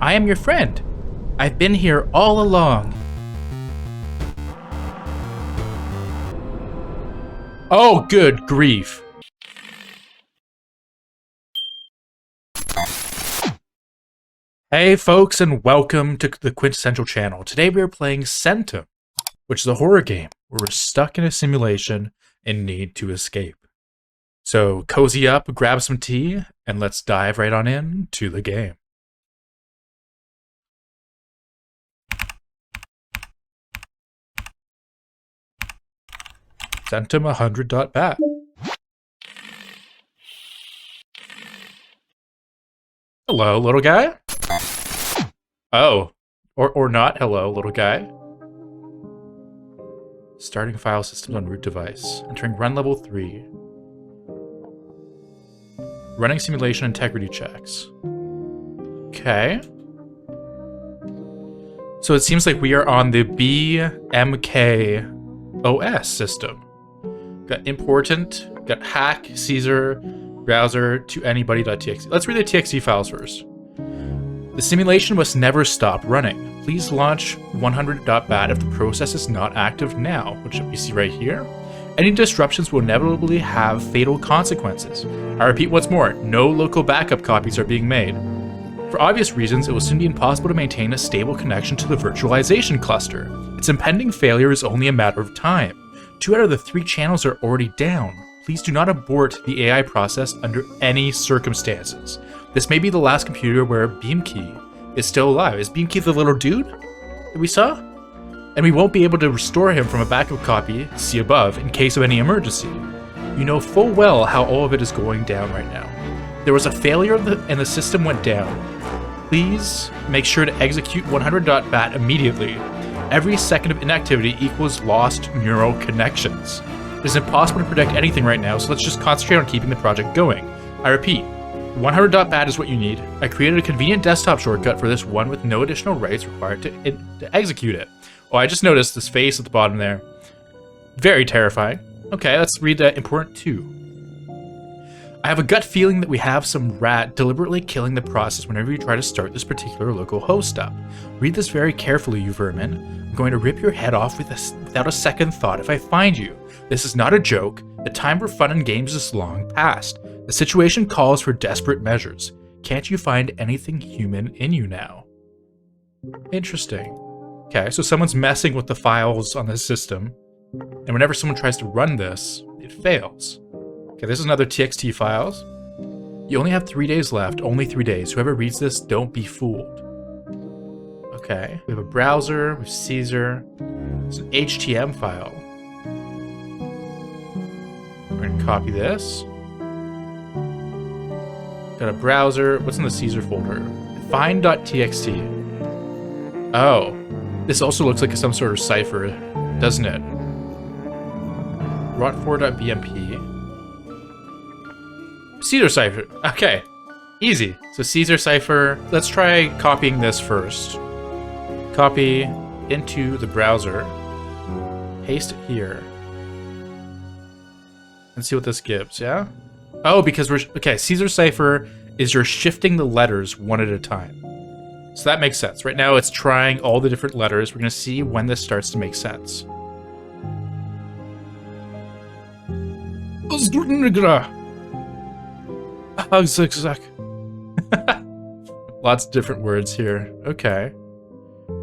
I am your friend. I've been here all along. Oh, good grief. Hey folks, and welcome to the Quintessential Channel. Today we are playing Centum, which is a horror game where we're stuck in a simulation and need to escape. So cozy up, grab some tea, and let's dive right on in to the game. Centum 100.bat. Hello, little guy. Oh, or not. Hello, little guy. Starting file systems on root device. Entering run level 3. Running simulation integrity checks. Okay. So it seems like we are on the BMK OS system. Got important, got hack, Caesar, browser to anybody.txt. Let's read the txt files first. The simulation must never stop running. Please launch 100.bat if the process is not active now, which we see right here. Any disruptions will inevitably have fatal consequences. I repeat once more, no local backup copies are being made. For obvious reasons, it will soon be impossible to maintain a stable connection to the virtualization cluster. Its impending failure is only a matter of time. 2 out of the 3 channels are already down. Please do not abort the AI process under any circumstances. This may be the last computer where Beamkey is still alive. Is Beamkey the little dude that we saw? And we won't be able to restore him from a backup copy, see above, in case of any emergency. You know full well how all of it is going down right now. There was a failure and the system went down. Please make sure to execute 100.bat immediately. Every second of inactivity equals lost neural connections. It is impossible to predict anything right now, so let's just concentrate on keeping the project going. I repeat, 100.bat is what you need. I created a convenient desktop shortcut for this one with no additional rights required to execute it. Oh, I just noticed this face at the bottom there. Very terrifying. Okay, let's read important 2. I have a gut feeling that we have some rat deliberately killing the process whenever you try to start this particular local host up. Read this very carefully, you vermin. I'm going to rip your head off without a second thought if I find you. This is not a joke. The time for fun and games is long past. The situation calls for desperate measures. Can't you find anything human in you now? Interesting. Okay, so someone's messing with the files on the system, and whenever someone tries to run this, it fails. Okay, this is another txt files. You only have 3 days left, only 3 days. Whoever reads this, don't be fooled. Okay, we have a browser, we have Caesar. It's an HTML file. We're gonna copy this. Got a browser. What's in the Caesar folder? Find.txt. Oh, this also looks like some sort of cipher, doesn't it? Rot4.bmp. Caesar cipher. Okay, easy. So Caesar cipher. Let's try copying this first. Copy into the browser. Paste it here. And see what this gives, yeah? Oh, because we're... Okay, Caesar cipher is you're shifting the letters one at a time. So that makes sense. Right now it's trying all the different letters. We're going to see when this starts to make sense. Lots of different words here. Okay.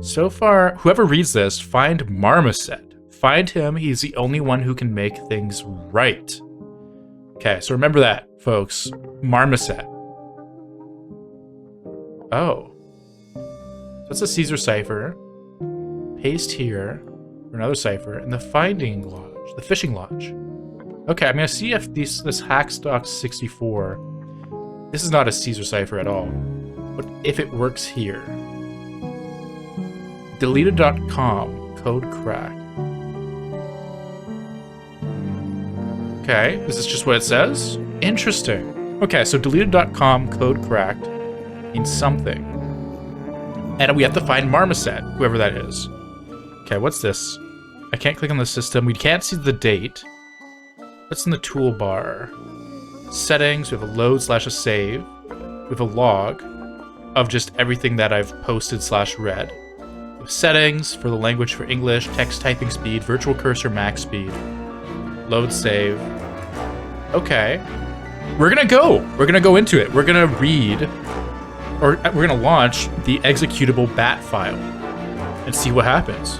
So far, whoever reads this, find Marmoset. Find him. He's the only one who can make things right. Okay, so remember that, folks. Marmoset. Oh. That's a Caesar cipher. Paste here for another cipher, and the finding lodge, the fishing lodge. Okay, I'm gonna see if this hackstock 64. This is not a Caesar cipher at all, but if it works here. Deleted.com code cracked. Okay, is this just what it says? Interesting. Okay, so deleted.com code cracked means something. And we have to find Marmoset, whoever that is. Okay, what's this? I can't click on the system. We can't see the date. What's in the toolbar? Settings, we have a load / a save. We have a log. of just everything that I've posted / read. Settings for the language for English, text typing speed, virtual cursor max speed, load save. Okay. We're gonna go into it. We're gonna read, or we're gonna launch the executable bat file and see what happens.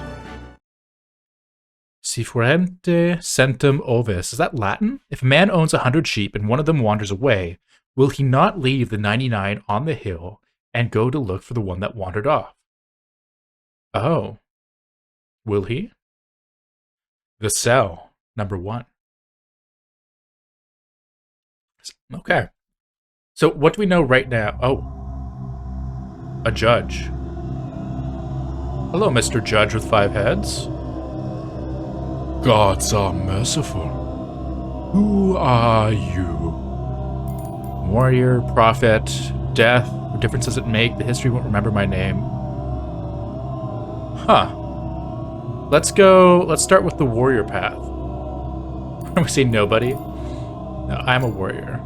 Si fuente centum ovis. Is that Latin? If a man owns 100 sheep and one of them wanders away, will he not leave the 99 on the hill and go to look for the one that wandered off? Oh. Will he? The cell, number 1. Okay. So what do we know right now? Oh. A judge. Hello, Mr. Judge with 5 heads. Gods are merciful. Who are you? Warrior, prophet, death. What difference does it make? The history won't remember my name. Huh. Let's start with the warrior path. We say nobody. No, I'm a warrior.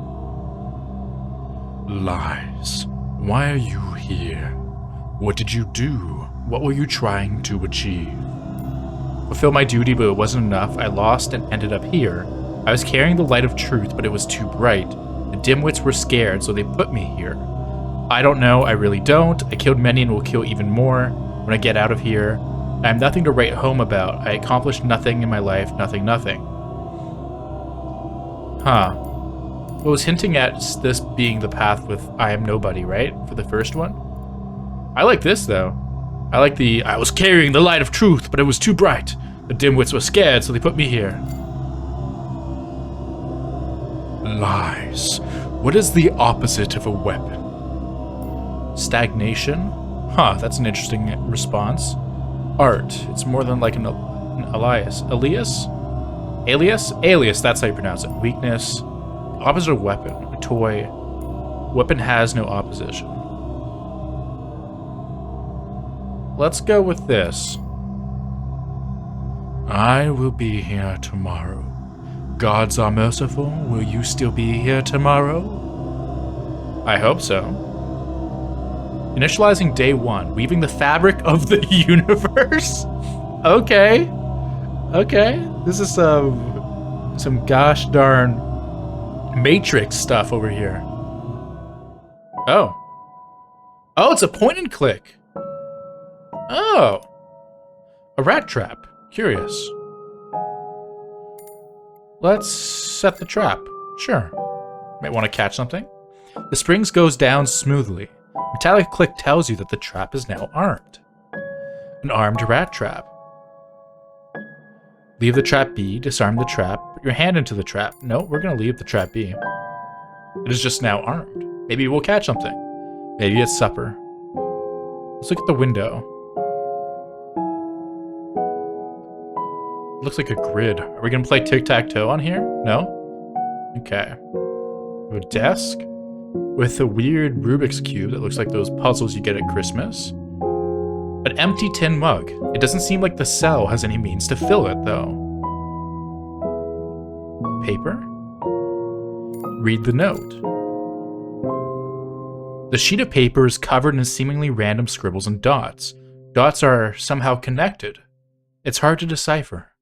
Lies. Why are you here? What did you do? What were you trying to achieve? Fulfill my duty, but it wasn't enough. I lost and ended up here. I was carrying the light of truth, but it was too bright. The dimwits were scared, so they put me here. I don't know, I really don't. I killed many and will kill even more when I get out of here. I have nothing to write home about. I accomplished nothing in my life, nothing. Huh. What was hinting at this being the path with I am nobody, right? For the first one? I like this, though. I like the, I was carrying the light of truth, but it was too bright. The dimwits were scared, so they put me here. Lies. What is the opposite of a weapon? Stagnation? Huh, that's an interesting response. Art. It's more than like an alias. Alias, that's how you pronounce it. Weakness. Opposite of weapon. A toy. Weapon has no opposition. Let's go with this. I will be here tomorrow. Gods are merciful. Will you still be here tomorrow? I hope so. Initializing day 1. Weaving the fabric of the universe? Okay. This is some gosh darn Matrix stuff over here. Oh, it's a point and click. Oh. A rat trap. Curious. Let's set the trap. Sure. Might want to catch something. The springs goes down smoothly. Metallic click tells you that the trap is now armed. An armed rat trap. Leave the trap be, disarm the trap, put your hand into the trap. No, we're gonna leave the trap be. It is just now armed. Maybe we'll catch something. Maybe it's supper. Let's look at the window. Looks like a grid. Are we gonna play tic-tac-toe on here? No? Okay. A desk with a weird Rubik's Cube that looks like those puzzles you get at Christmas. An empty tin mug. It doesn't seem like the cell has any means to fill it, though. Paper? Read the note. The sheet of paper is covered in seemingly random scribbles and dots. Dots are somehow connected. It's hard to decipher.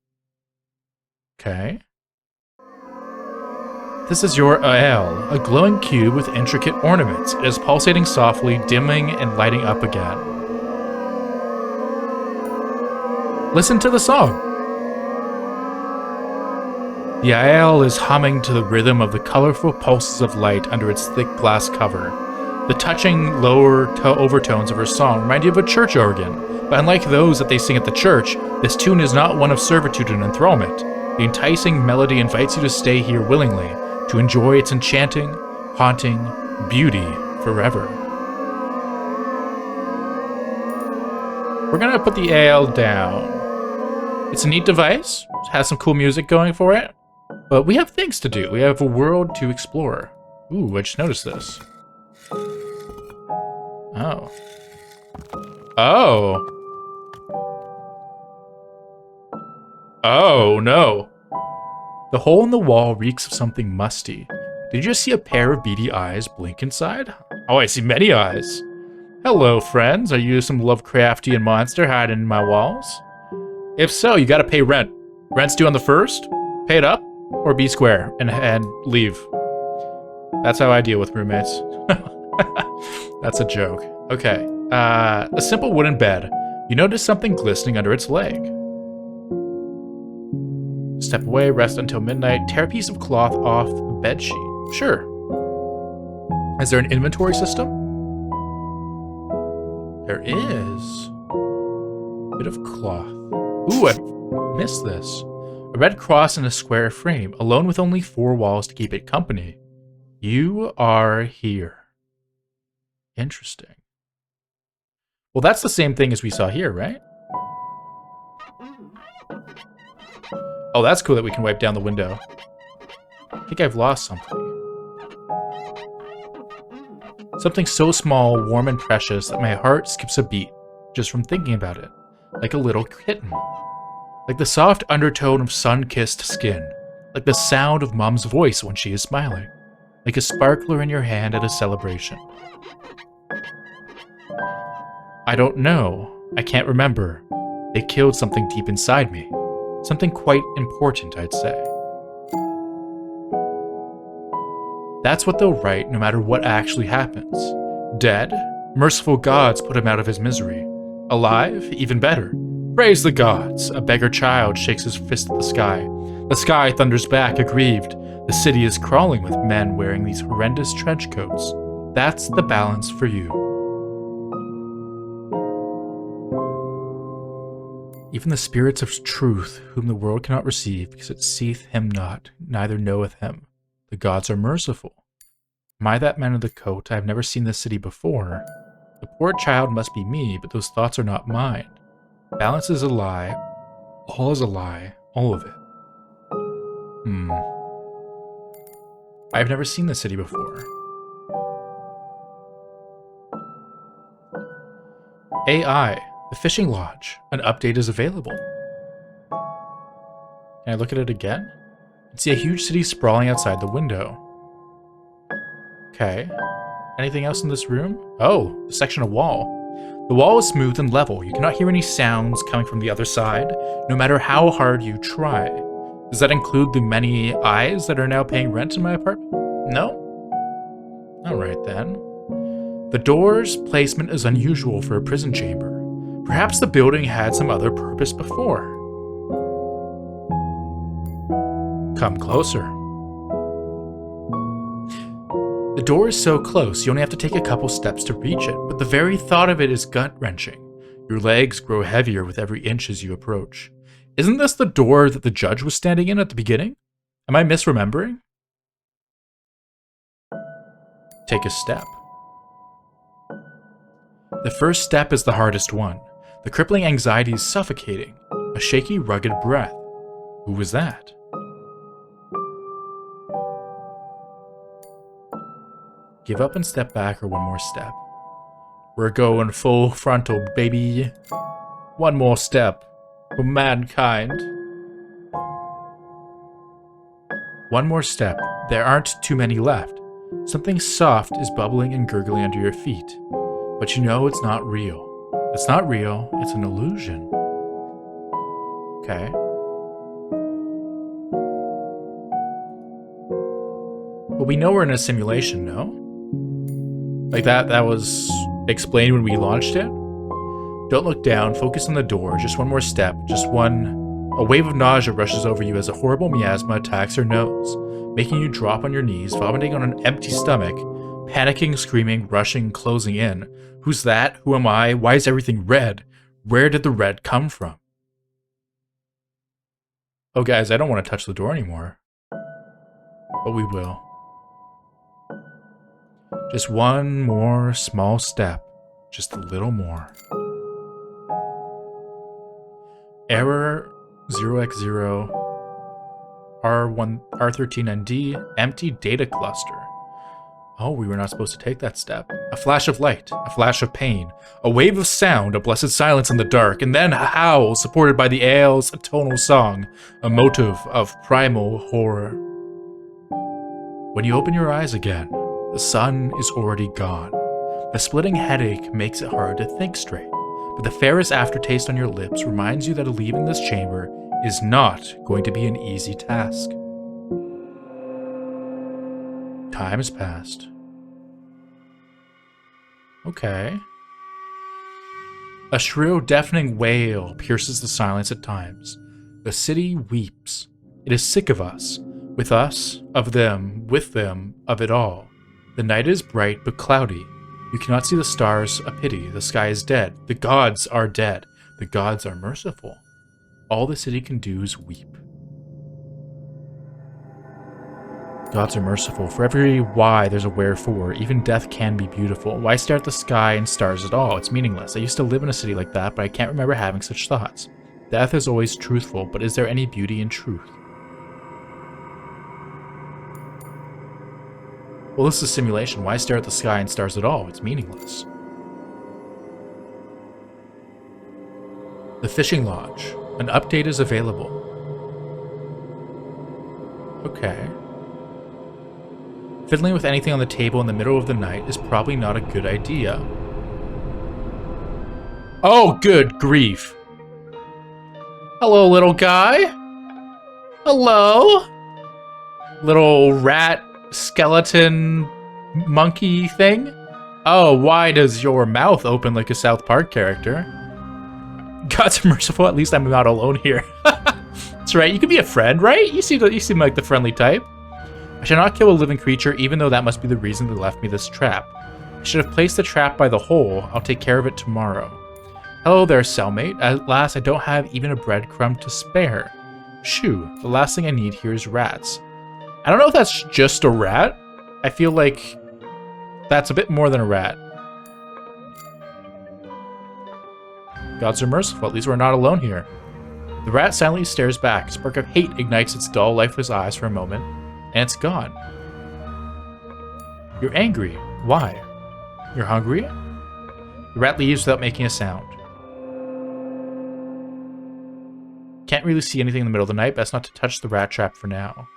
Okay. This is your AL, a glowing cube with intricate ornaments. It is pulsating softly, dimming and lighting up again. Listen to the song. The AL is humming to the rhythm of the colorful pulses of light under its thick glass cover. The touching lower overtones of her song remind you of a church organ, but unlike those that they sing at the church, this tune is not one of servitude and enthrallment. The enticing melody invites you to stay here willingly, to enjoy its enchanting, haunting beauty forever. We're gonna put the AL down. It's a neat device, it has some cool music going for it, but we have things to do. We have a world to explore. Ooh, I just noticed this. Oh. Oh. Oh, no. The hole in the wall reeks of something musty. Did you just see a pair of beady eyes blink inside? Oh, I see many eyes. Hello, friends. Are you some Lovecraftian monster hiding in my walls? If so, you gotta pay rent. Rent's due on the 1st. Pay it up, or be square and leave. That's how I deal with roommates. That's a joke. Okay. A simple wooden bed. You notice something glistening under its leg. Step away, rest until midnight. Tear a piece of cloth off the bed sheet. Sure. Is there an inventory system? There is. Bit of cloth. Ooh, I missed this. A red cross in a square frame, alone with only 4 walls to keep it company. You are here. Interesting. Well, that's the same thing as we saw here, right? Oh, that's cool that we can wipe down the window. I think I've lost something. Something so small, warm, and precious that my heart skips a beat just from thinking about it. Like a little kitten. Like the soft undertone of sun-kissed skin. Like the sound of Mom's voice when she is smiling. Like a sparkler in your hand at a celebration. I don't know. I can't remember. They killed something deep inside me. Something quite important, I'd say. That's what they'll write no matter what actually happens. Dead? Merciful gods put him out of his misery. Alive? Even better. Praise the gods! A beggar child shakes his fist at the sky. The sky thunders back, aggrieved. The city is crawling with men wearing these horrendous trench coats. That's the balance for you. Even the spirits of truth, whom the world cannot receive, because it seeth him not, neither knoweth him. The gods are merciful. Am I that man in the coat? I have never seen this city before. The poor child must be me, but those thoughts are not mine. Balance is a lie. All is a lie. All of it. I have never seen this city before. AI. The fishing lodge. An update is available. Can I look at it again? I see a huge city sprawling outside the window. Okay. Anything else in this room? Oh, the section of wall. The wall is smooth and level. You cannot hear any sounds coming from the other side, no matter how hard you try. Does that include the many eyes that are now paying rent in my apartment? No? Alright then. The door's placement is unusual for a prison chamber. Perhaps the building had some other purpose before. Come closer. The door is so close, you only have to take a couple steps to reach it, but the very thought of it is gut-wrenching. Your legs grow heavier with every inch as you approach. Isn't this the door that the judge was standing in at the beginning? Am I misremembering? Take a step. The first step is the hardest one. The crippling anxiety is suffocating. A shaky, rugged breath. Who was that? Give up and step back or one more step. We're going full frontal, baby. One more step for mankind. One more step. There aren't too many left. Something soft is bubbling and gurgling under your feet. But you know it's not real. It's not real, it's an illusion. Okay. But we know we're in a simulation, no? Like that was explained when we launched it? Don't look down, focus on the door, just one more step, just one. A wave of nausea rushes over you as a horrible miasma attacks your nose, making you drop on your knees, vomiting on an empty stomach, panicking, screaming, rushing, closing in. Who's that? Who am I? Why is everything red? Where did the red come from? Oh guys, I don't want to touch the door anymore. But we will. Just one more small step. Just a little more. Error 0x0 R13ND empty data cluster. Oh, we were not supposed to take that step. A flash of light, a flash of pain, a wave of sound, a blessed silence in the dark, and then a howl supported by the ale's tonal song, a motive of primal horror. When you open your eyes again, the sun is already gone. A splitting headache makes it hard to think straight, but the fairest aftertaste on your lips reminds you that leaving this chamber is not going to be an easy task. Time has passed. Okay. A shrill, deafening wail pierces the silence at times. The city weeps. It is sick of us. With us, of them, with them, of it all. The night is bright but cloudy. You cannot see the stars a pity. The sky is dead. The gods are dead. The gods are merciful. All the city can do is weep. Gods are merciful. For every why, there's a wherefore. Even death can be beautiful. Why stare at the sky and stars at all? It's meaningless. I used to live in a city like that, but I can't remember having such thoughts. Death is always truthful, but is there any beauty in truth? Well, this is a simulation. Why stare at the sky and stars at all? It's meaningless. The Fishing Lodge. An update is available. Okay. Fiddling with anything on the table in the middle of the night is probably not a good idea. Oh, good grief. Hello, little guy. Hello. Little rat skeleton monkey thing. Oh, why does your mouth open like a South Park character? Gods are merciful, at least I'm not alone here. That's right, you could be a friend, right? You seem like the friendly type. I shall not kill a living creature, even though that must be the reason they left me this trap. I should have placed the trap by the hole. I'll take care of it tomorrow. Hello there, cellmate. At last, I don't have even a breadcrumb to spare. Shoo, the last thing I need here is rats. I don't know if that's just a rat. I feel like that's a bit more than a rat. Gods are merciful, at least we're not alone here. The rat silently stares back. A spark of hate ignites its dull, lifeless eyes for a moment, and it's gone. You're angry. Why? You're hungry? The rat leaves without making a sound. Can't really see anything in the middle of the night. Best not to touch the rat trap for now.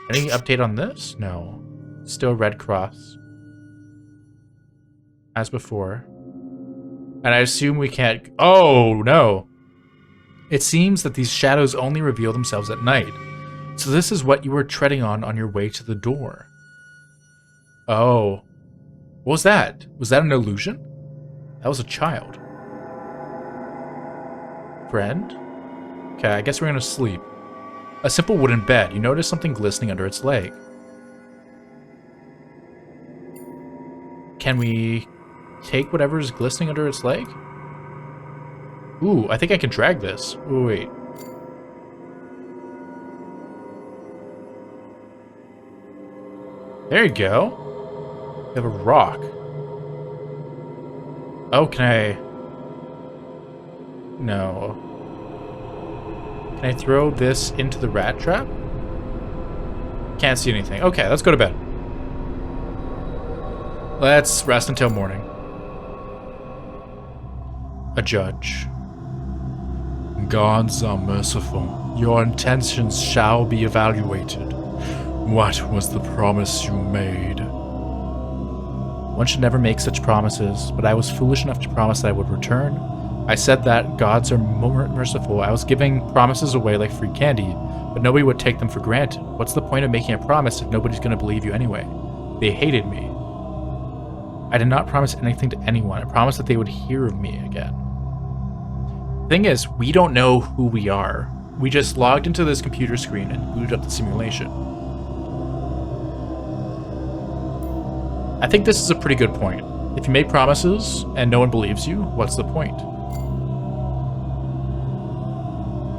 Any update on this? No. Still red cross. As before. And I assume we can't... Oh, no. It seems that these shadows only reveal themselves at night. So this is what you were treading on your way to the door. Oh. What was that? Was that an illusion? That was a child. Friend? Okay, I guess we're gonna sleep. A simple wooden bed. You notice something glistening under its leg. Can we take whatever is glistening under its leg? Ooh, I think I can drag this. Ooh, wait. There you go. We have a rock. Oh, can I... No. Can I throw this into the rat trap? Can't see anything. Okay, let's go to bed. Let's rest until morning. A judge. Gods are merciful. Your intentions shall be evaluated. What was the promise you made? One should never make such promises, but I was foolish enough to promise that I would return. I said that gods are merciful. I was giving promises away like free candy, but nobody would take them for granted. What's the point of making a promise if nobody's going to believe you anyway? They hated me. I did not promise anything to anyone. I promised that they would hear of me again. Thing is, we don't know who we are. We just logged into this computer screen and booted up the simulation. I think this is a pretty good point. If you make promises and no one believes you, what's the point?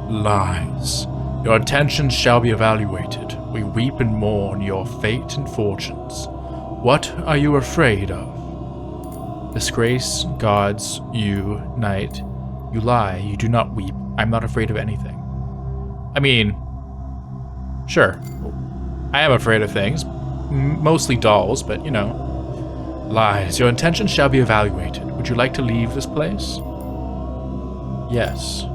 Lies. Your intentions shall be evaluated. We weep and mourn your fate and fortunes. What are you afraid of? Disgrace, gods, you, night. You lie, you do not weep. I'm not afraid of anything. I mean, sure. I am afraid of things. Mostly dolls, but you know. Lies. Your intentions shall be evaluated. Would you like to leave this place? Yes.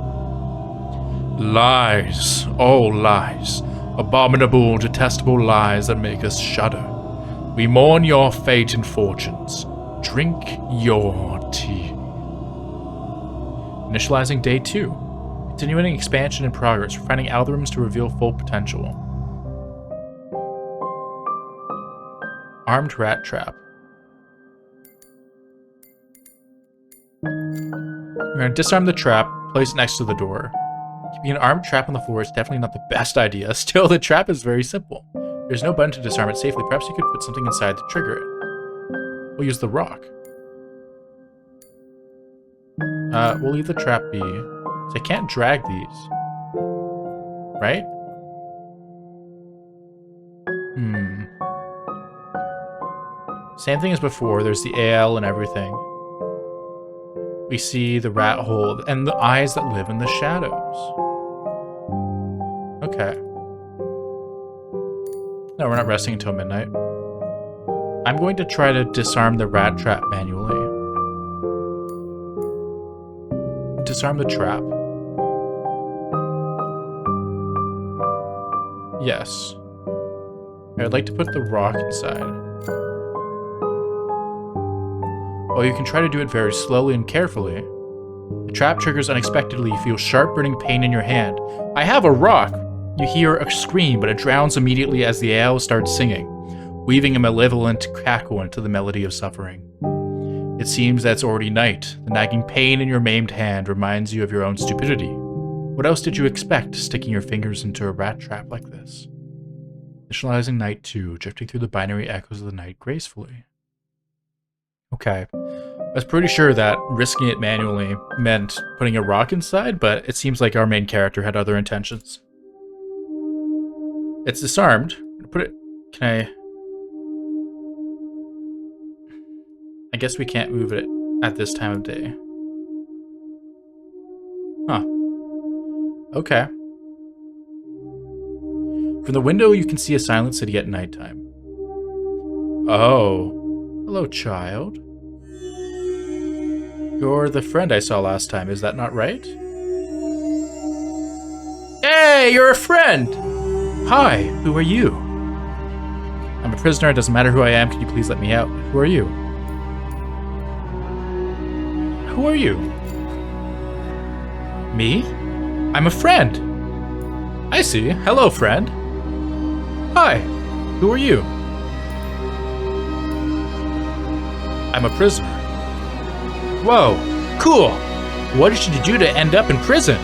Lies. All lies. Abominable, detestable lies that make us shudder. We mourn your fate and fortunes. Drink your tea. Initializing day 2. Continuing expansion in progress. Refining algorithms to reveal full potential. Armed rat trap. We're going to disarm the trap, place it next to the door. Keeping an armed trap on the floor is definitely not the best idea. Still, the trap is very simple. There's no button to disarm it safely. Perhaps you could put something inside to trigger it. We'll use the rock. We'll leave the trap be. So I can't drag these. Right? Same thing as before. There's the AL and everything. We see the rat hole and the eyes that live in the shadows. Okay. No, we're not resting until midnight. I'm going to try to disarm the rat trap manually. Disarm the trap. Yes. I'd like to put the rock inside. While you can try to do it very slowly and carefully, the trap triggers unexpectedly. You feel sharp burning pain in your hand. I have a rock! You hear a scream, but it drowns immediately as the owl starts singing, weaving a malevolent cackle into the melody of suffering. It seems that it's already night. The nagging pain in your maimed hand reminds you of your own stupidity. What else did you expect, sticking your fingers into a rat trap like this? Initializing night 2, drifting through the binary echoes of the night gracefully. Okay. I was pretty sure that risking it manually meant putting a rock inside, but it seems like our main character had other intentions. It's disarmed. Put it... Can I guess we can't move it at this time of day. Huh. Okay. From the window, you can see a silent city at nighttime. Oh. Hello, child. You're the friend I saw last time, is that not right? Hey, you're a friend! Hi, who are you? I'm a prisoner, it doesn't matter who I am, can you please let me out? Who are you? Who are you? Me? I'm a friend! I see. Hello, friend. Hi, who are you? I'm a prisoner. Whoa, cool. What did you do to end up in prison?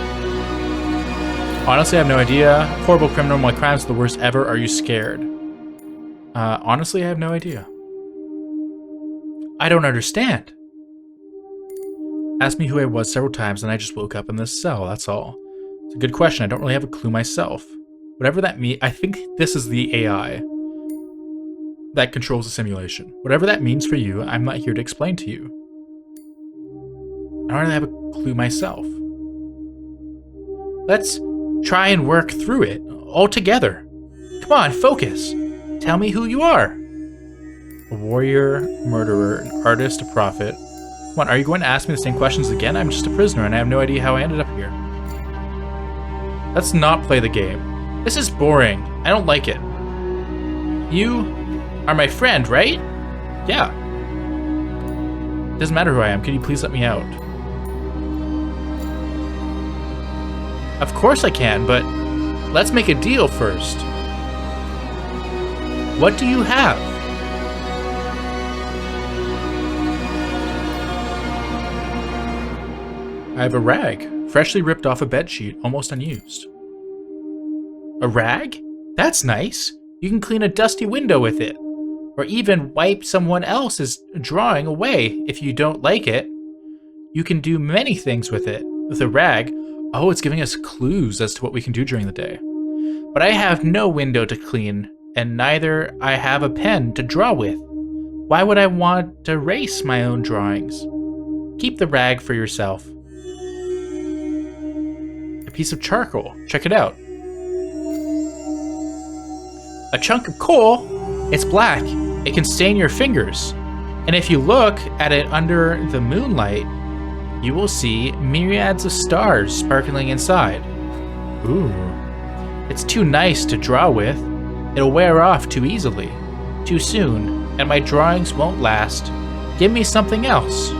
Honestly, I have no idea. Horrible criminal, my crimes are the worst ever. Are you scared? Honestly, I have no idea. I don't understand. Asked me who I was several times and I just woke up in this cell, that's all. It's a good question. I don't really have a clue myself. Whatever that means, I think this is the AI that controls the simulation. Whatever that means for you, I'm not here to explain to you. I don't really have a clue myself. Let's try and work through it, all together. Come on, focus. Tell me who you are. A warrior, murderer, an artist, a prophet. Come on, are you going to ask me the same questions again? I'm just a prisoner and I have no idea how I ended up here. Let's not play the game. This is boring. I don't like it. You are my friend, right? Yeah. Doesn't matter who I am. Can you please let me out? Of course I can, but let's make a deal first. What do you have? I have a rag, freshly ripped off a bedsheet, almost unused. A rag? That's nice. You can clean a dusty window with it. Or even wipe someone else's drawing away if you don't like it. You can do many things with it. With a rag, oh, it's giving us clues as to what we can do during the day. But I have no window to clean, and neither I have a pen to draw with. Why would I want to erase my own drawings? Keep the rag for yourself. A piece of charcoal. Check it out. A chunk of coal? It's black. It can stain your fingers. And if you look at it under the moonlight, you will see myriads of stars sparkling inside. Ooh. It's too nice to draw with. It'll wear off too easily, too soon, and my drawings won't last. Give me something else.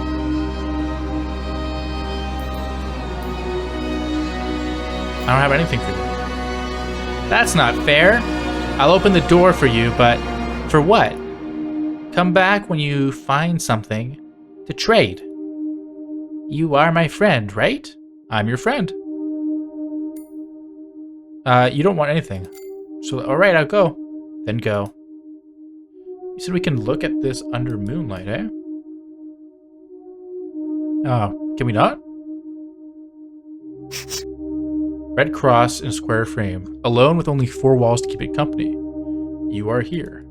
I don't have anything for you. That's not fair. I'll open the door for you, but for what? Come back when you find something to trade. You are my friend, right? I'm your friend. You don't want anything. So, alright, I'll go. Then go. You said we can look at this under moonlight, eh? Oh, can we not? Red cross in a square frame, alone with only 4 walls to keep it company. You are here.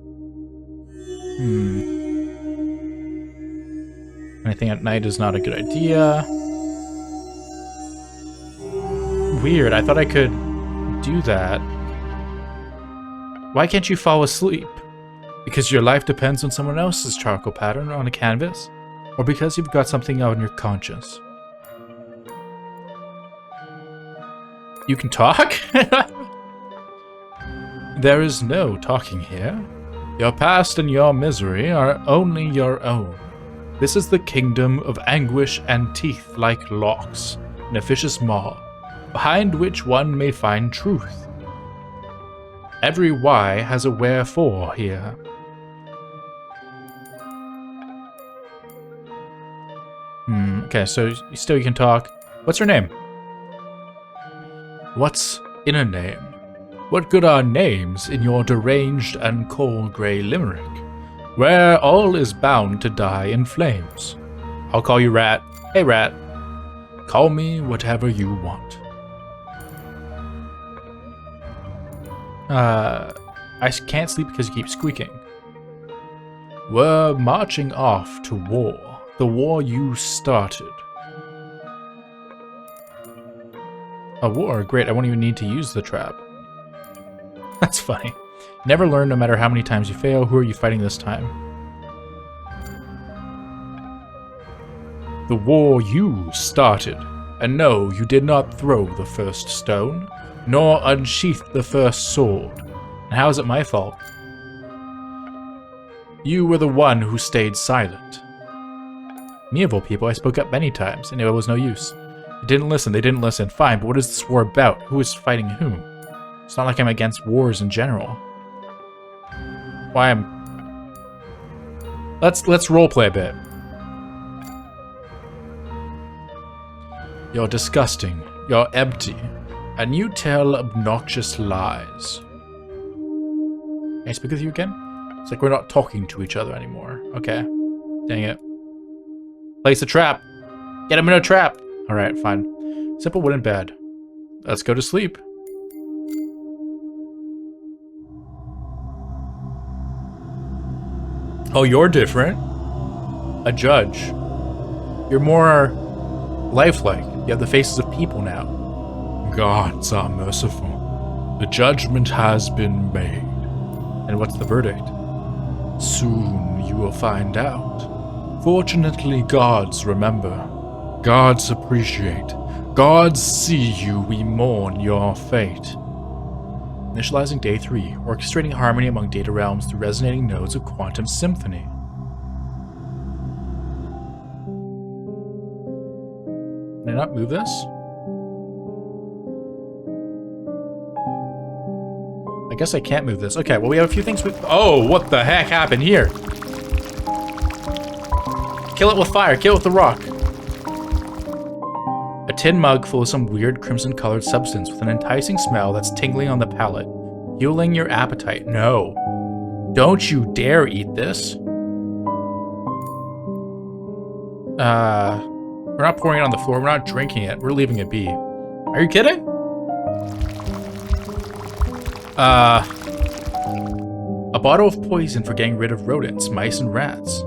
Anything at night is not a good idea. Weird, I thought I could do that. Why can't you fall asleep? Because your life depends on someone else's charcoal pattern on a canvas? Or because you've got something on your conscience? You can talk? There is no talking here. Your past and your misery are only your own. This is the kingdom of anguish and teeth like locks in a fish's maw, behind which one may find truth. Every why has a wherefore here. Okay, so still you can talk. What's her name? What's in a name? What good are names in your deranged and cold grey limerick, where all is bound to die in flames? I'll call you Rat. Hey, Rat. Call me whatever you want. I can't sleep because you keep squeaking. We're marching off to war. The war you started. A war? Great, I won't even need to use the trap. That's funny. Never learn no matter how many times you fail. Who are you fighting this time? The war you started. And no, you did not throw the first stone, nor unsheath the first sword. And how is it my fault? You were the one who stayed silent. Me of all people, I spoke up many times, and it was no use. They didn't listen. Fine, but what is this war about? Who is fighting whom? It's not like I'm against wars in general. Why Let's roleplay a bit. You're disgusting. You're empty. And you tell obnoxious lies. Can I speak with you again? It's like we're not talking to each other anymore. Okay. Dang it. Place a trap. Get him in a trap. Alright, fine. Simple wooden bed. Let's go to sleep. Oh, you're different. A judge. You're more lifelike. You have the faces of people now. Gods are merciful. The judgment has been made. And what's the verdict? Soon you will find out. Fortunately, gods remember. Gods appreciate. Gods see you, we mourn your fate. Initializing day 3, orchestrating harmony among data realms through resonating nodes of quantum symphony. Can I not move this? I guess I can't move this. Okay, well we have a few things with— oh, what the heck happened here? Kill it with fire, kill it with the rock. A tin mug full of some weird crimson-colored substance with an enticing smell that's tingling on the palate, fueling your appetite. No. Don't you dare eat this. We're not pouring it on the floor, we're not drinking it, we're leaving it be. Are you kidding? A bottle of poison for getting rid of rodents, mice, and rats.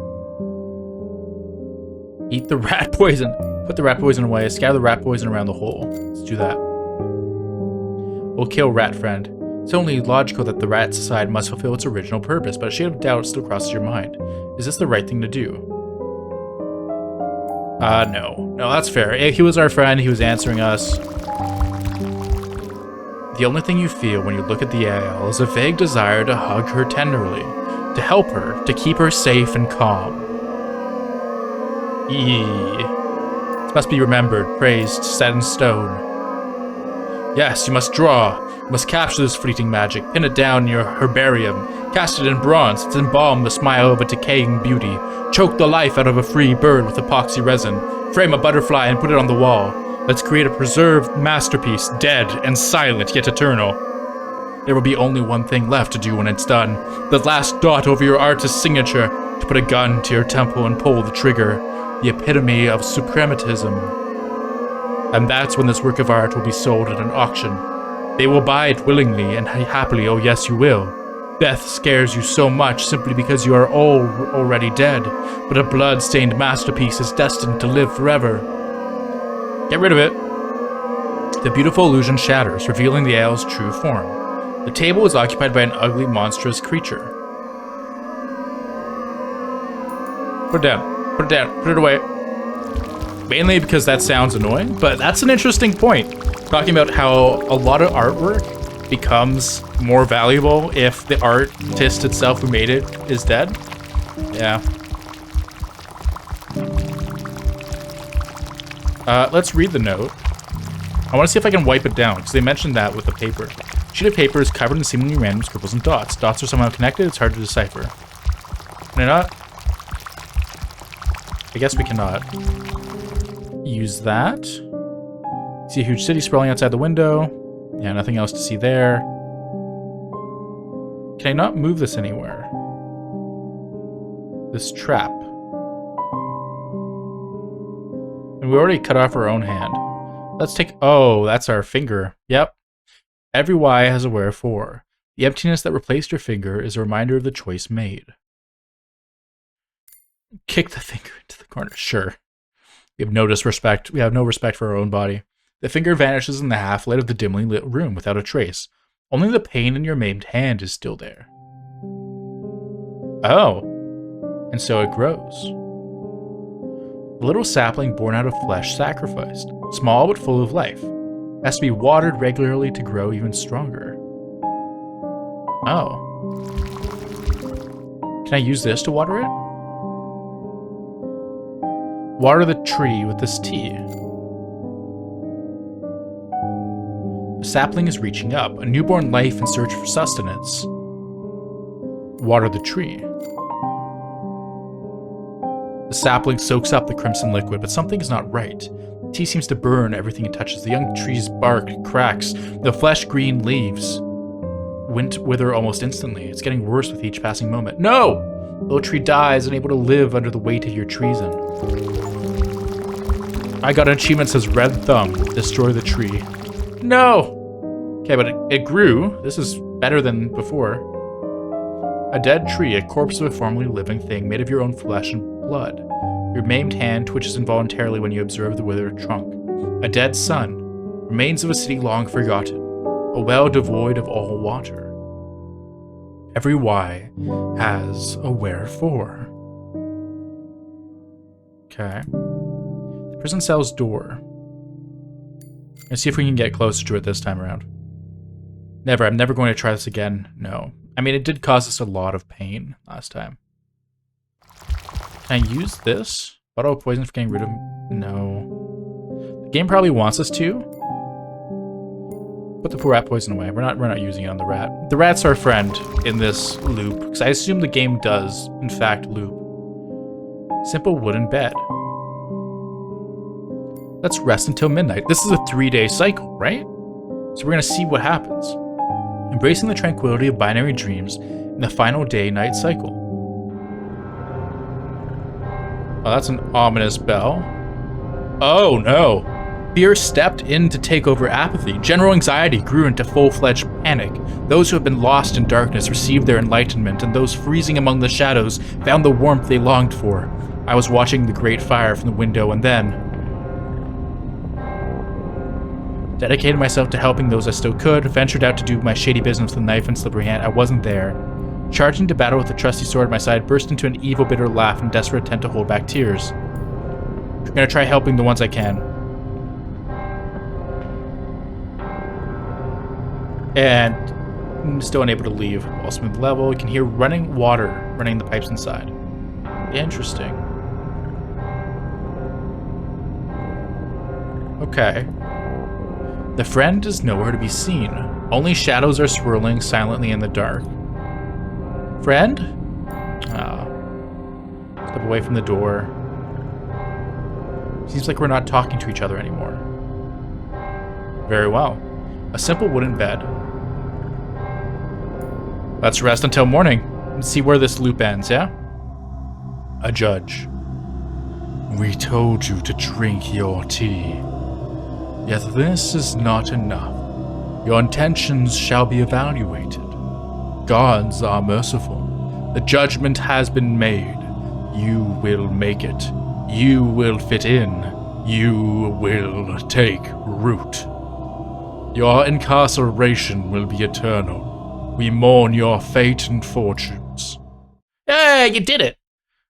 Eat the rat poison. Put the rat poison away. Scatter the rat poison around the hole. Let's do that. We'll kill rat friend. It's only logical that the rat society must fulfill its original purpose, but a shade of doubt still crosses your mind. Is this the right thing to do? No. No, that's fair. He was our friend. He was answering us. The only thing you feel when you look at the AL is a vague desire to hug her tenderly, to help her, to keep her safe and calm. This must be remembered, praised, set in stone. Yes, you must draw. You must capture this fleeting magic, pin it down in your herbarium, cast it in bronze to embalm the smile of a decaying beauty, choke the life out of a free bird with epoxy resin, frame a butterfly and put it on the wall. Let's create a preserved masterpiece, dead and silent yet eternal. There will be only one thing left to do when it's done. The last dot over your artist's signature, to put a gun to your temple and pull the trigger. The epitome of suprematism. And that's when this work of art will be sold at an auction. They will buy it willingly and happily, oh yes you will. Death scares you so much simply because you are all already dead, but a blood-stained masterpiece is destined to live forever. Get rid of it. The beautiful illusion shatters, revealing the ale's true form. The table is occupied by an ugly, monstrous creature. Put it down. Put it down. Put it away. Mainly because that sounds annoying, but that's an interesting point. Talking about how a lot of artwork becomes more valuable if the artist itself who made it is dead. Yeah. Let's read the note. I want to see if I can wipe it down, because they mentioned that with the paper. Sheet of paper is covered in seemingly random scribbles and dots. Dots are somehow connected, it's hard to decipher. Can I not? I guess we cannot. Use that. See a huge city sprawling outside the window. Yeah, nothing else to see there. Can I not move this anywhere? This trap. And we already cut off our own hand. Let's take... Oh, that's our finger. Yep. Every why has a wherefore. The emptiness that replaced your finger is a reminder of the choice made. Kick the finger into the corner. Sure. We have no disrespect. We have no respect for our own body. The finger vanishes in the half-light of the dimly lit room without a trace. Only the pain in your maimed hand is still there. Oh. And so it grows. A little sapling born out of flesh sacrificed. Small but full of life. Has to be watered regularly to grow even stronger. Oh. Can I use this to water it? Water the tree with this tea. The sapling is reaching up, a newborn life in search for sustenance. Water the tree. The sapling soaks up the crimson liquid, but something is not right. The tea seems to burn everything it touches. The young tree's bark cracks. The flesh-green leaves wither almost instantly. It's getting worse with each passing moment. No! The little tree dies, unable to live under the weight of your treason. I got an achievement that says red thumb. Destroy the tree. No! Okay, but it grew. This is better than before. A dead tree, a corpse of a formerly living thing made of your own flesh and blood. Your maimed hand twitches involuntarily when you observe the withered trunk. A dead sun. Remains of a city long forgotten. A well devoid of all water. Every why has a wherefore. Okay. The prison cell's door. Let's see if we can get closer to it this time around. Never. I'm never going to try this again. No. I mean, it did cause us a lot of pain last time. Can I use this? Bottle of poison for getting rid of... No. The game probably wants us to. Put the poor rat poison away. We're not using it on the rat. The rat's our friend in this loop, because I assume the game does, in fact, loop. Simple wooden bed. Let's rest until midnight. This is a 3-day cycle, right? So we're going to see what happens. Embracing the tranquility of binary dreams in the final day-night cycle. Oh, that's an ominous bell. Oh, no. Fear stepped in to take over apathy. General anxiety grew into full-fledged panic. Those who have been lost in darkness received their enlightenment, and those freezing among the shadows found the warmth they longed for. I was watching the great fire from the window, and then... dedicated myself to helping those I still could, ventured out to do my shady business with a knife and slippery hand. I wasn't there. Charging to battle with the trusty sword at my side, burst into an evil, bitter laugh in desperate attempt to hold back tears. I'm gonna try helping the ones I can. And I'm still unable to leave. All smooth level. You can hear running water running the pipes inside. Interesting. Okay. The friend is nowhere to be seen. Only shadows are swirling silently in the dark. Friend? Step away from the door. Seems like we're not talking to each other anymore. Very well. A simple wooden bed. Let's rest until morning and see where this loop ends, yeah? A judge. We told you to drink your tea. Yet this is not enough. Your intentions shall be evaluated. Gods are merciful. The judgment has been made. You will make it. You will fit in. You will take root. Your incarceration will be eternal. We mourn your fate and fortunes. Hey, you did it!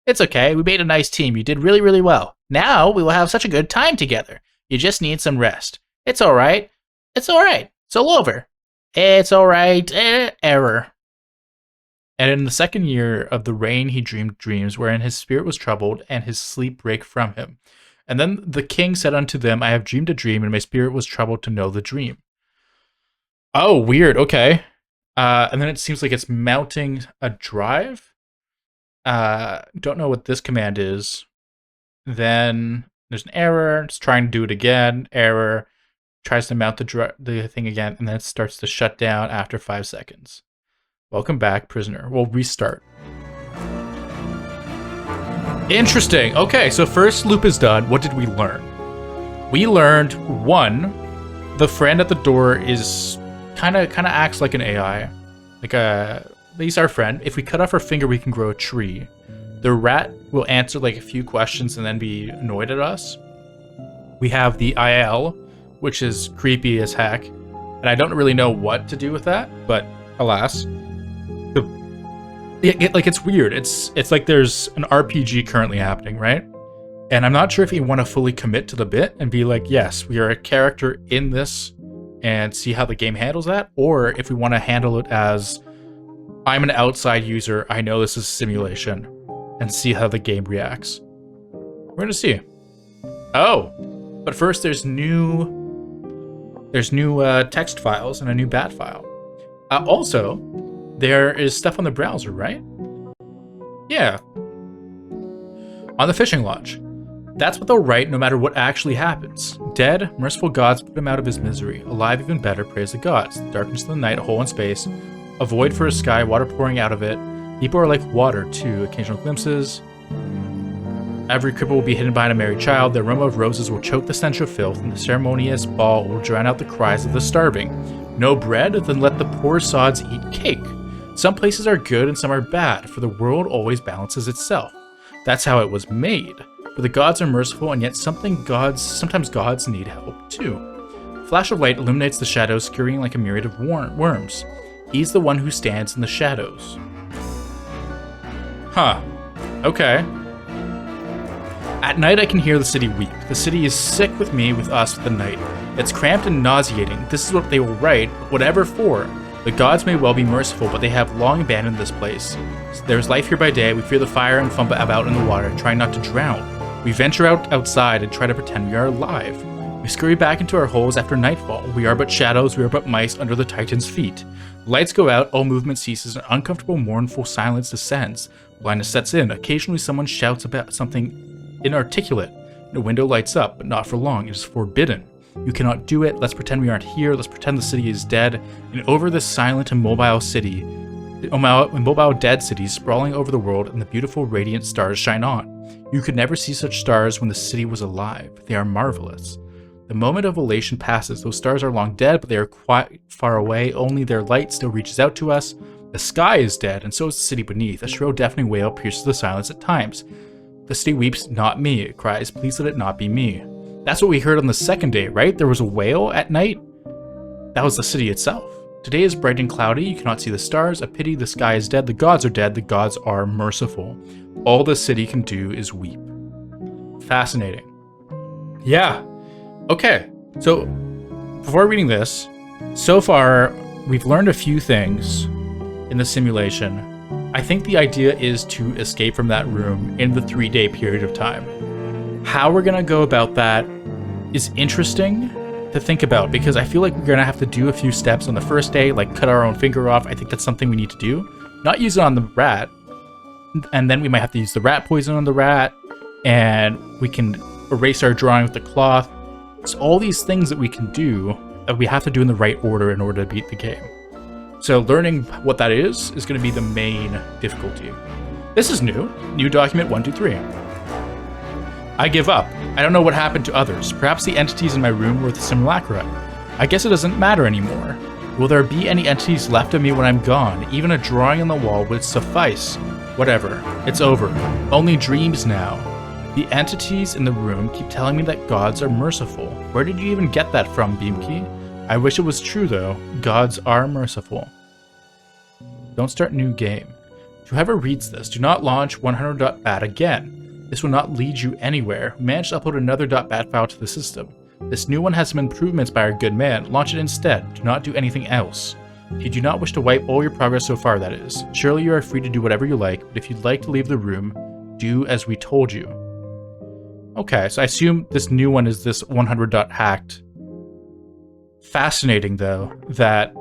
It's okay, we made a nice team. You did really, really well. Now we will have such a good time together. You just need some rest. It's alright. It's alright. It's all over. It's alright. Error. And in the second year of the reign he dreamed dreams, wherein his spirit was troubled, and his sleep brake from him. And then the king said unto them, I have dreamed a dream, and my spirit was troubled to know the dream. Oh, weird. Okay. And then it seems like it's mounting a drive. Don't know what this command is. Then there's an error. It's trying to do it again. Error. Tries to mount the thing again, and then it starts to shut down after 5 seconds. Welcome back, prisoner. We'll restart. Interesting. Okay, so first loop is done. What did we learn? We learned, 1, the friend at the door is kind of acts like an AI. He's our friend. If we cut off her finger, we can grow a tree. The rat will answer like a few questions and then be annoyed at us. We have the IL, which is creepy as heck. And I don't really know what to do with that, but alas. It's weird. It's like there's an RPG currently happening, right? And I'm not sure if you want to fully commit to the bit and be like, yes, we are a character in this and see how the game handles that, or if we want to handle it as I'm an outside user, I know this is a simulation, and see how the game reacts. We're gonna see. Oh, but first there's new text files and a new bat file. Also, there is stuff on the browser, right? Yeah. On the fishing lodge. That's what they'll write no matter what actually happens. Dead, merciful gods put him out of his misery. Alive, even better, praise the gods. The darkness of the night, a hole in space. A void for a sky, water pouring out of it. People are like water, too. Occasional glimpses. Every cripple will be hidden behind a merry child. The aroma of roses will choke the stench of filth, and the ceremonious ball will drown out the cries of the starving. No bread? Then let the poor sods eat cake. Some places are good and some are bad, for the world always balances itself. That's how it was made. For the gods are merciful, and yet sometimes gods need help too. A flash of light illuminates the shadows, scurrying like a myriad of worms. He's the one who stands in the shadows. Huh. Okay. At night I can hear the city weep. The city is sick with me, with us, with the night. It's cramped and nauseating. This is what they will write, whatever for. The gods may well be merciful, but they have long abandoned this place. There's life here by day. We fear the fire and fumble about in the water, trying not to drown. We venture outside and try to pretend we are alive. We scurry back into our holes after nightfall. We are but shadows, we are but mice under the Titan's feet. Lights go out, all movement ceases, an uncomfortable, mournful silence descends. Blindness sets in. Occasionally someone shouts about something inarticulate. The window lights up, but not for long. It is forbidden. You cannot do it. Let's pretend we aren't here. Let's pretend the city is dead. And over this silent and mobile city, mobile dead cities sprawling over the world, and the beautiful radiant stars shine on. You could never see such stars when the city was alive. They are marvelous. The moment of elation passes. Those stars are long dead, but they are quite far away. Only their light still reaches out to us. The sky is dead, and so is the city beneath. A shrill, deafening wail pierces the silence at times. The city weeps, not me. It cries, please let it not be me. That's what we heard on the second day, right? There was a wail at night? That was the city itself. Today is bright and cloudy. You cannot see the stars. A pity, the sky is dead. The gods are dead. The gods are merciful. All the city can do is weep. Fascinating. Yeah. Okay. So, before reading this, so far, we've learned a few things in the simulation. I think the idea is to escape from that room in the 3-day period of time. How we're going to go about that, is interesting to think about, because I feel like we're gonna have to do a few steps on the first day, like cut our own finger off. I think that's something we need to do. Not use it on the rat, and then we might have to use the rat poison on the rat, and we can erase our drawing with the cloth. So all these things that we can do, we have to do in the right order in order to beat the game. So learning what that is going to be the main difficulty. This is new. New document 123. I give up. I don't know what happened to others. Perhaps the entities in my room were the simulacra. I guess it doesn't matter anymore. Will there be any entities left of me when I'm gone? Even a drawing on the wall would suffice. Whatever. It's over. Only dreams now. The entities in the room keep telling me that gods are merciful. Where did you even get that from, Beamkey? I wish it was true, though. Gods are merciful. Don't start new game. Whoever reads this, do not launch 100.bat again. This will not lead you anywhere. We managed to upload another .bat file to the system. This new one has some improvements by our good man. Launch it instead. Do not do anything else. If you do not wish to wipe all your progress so far, that is. Surely you are free to do whatever you like, but if you'd like to leave the room, do as we told you. Okay, so I assume this new one is this 100.hacked. Fascinating, though, that...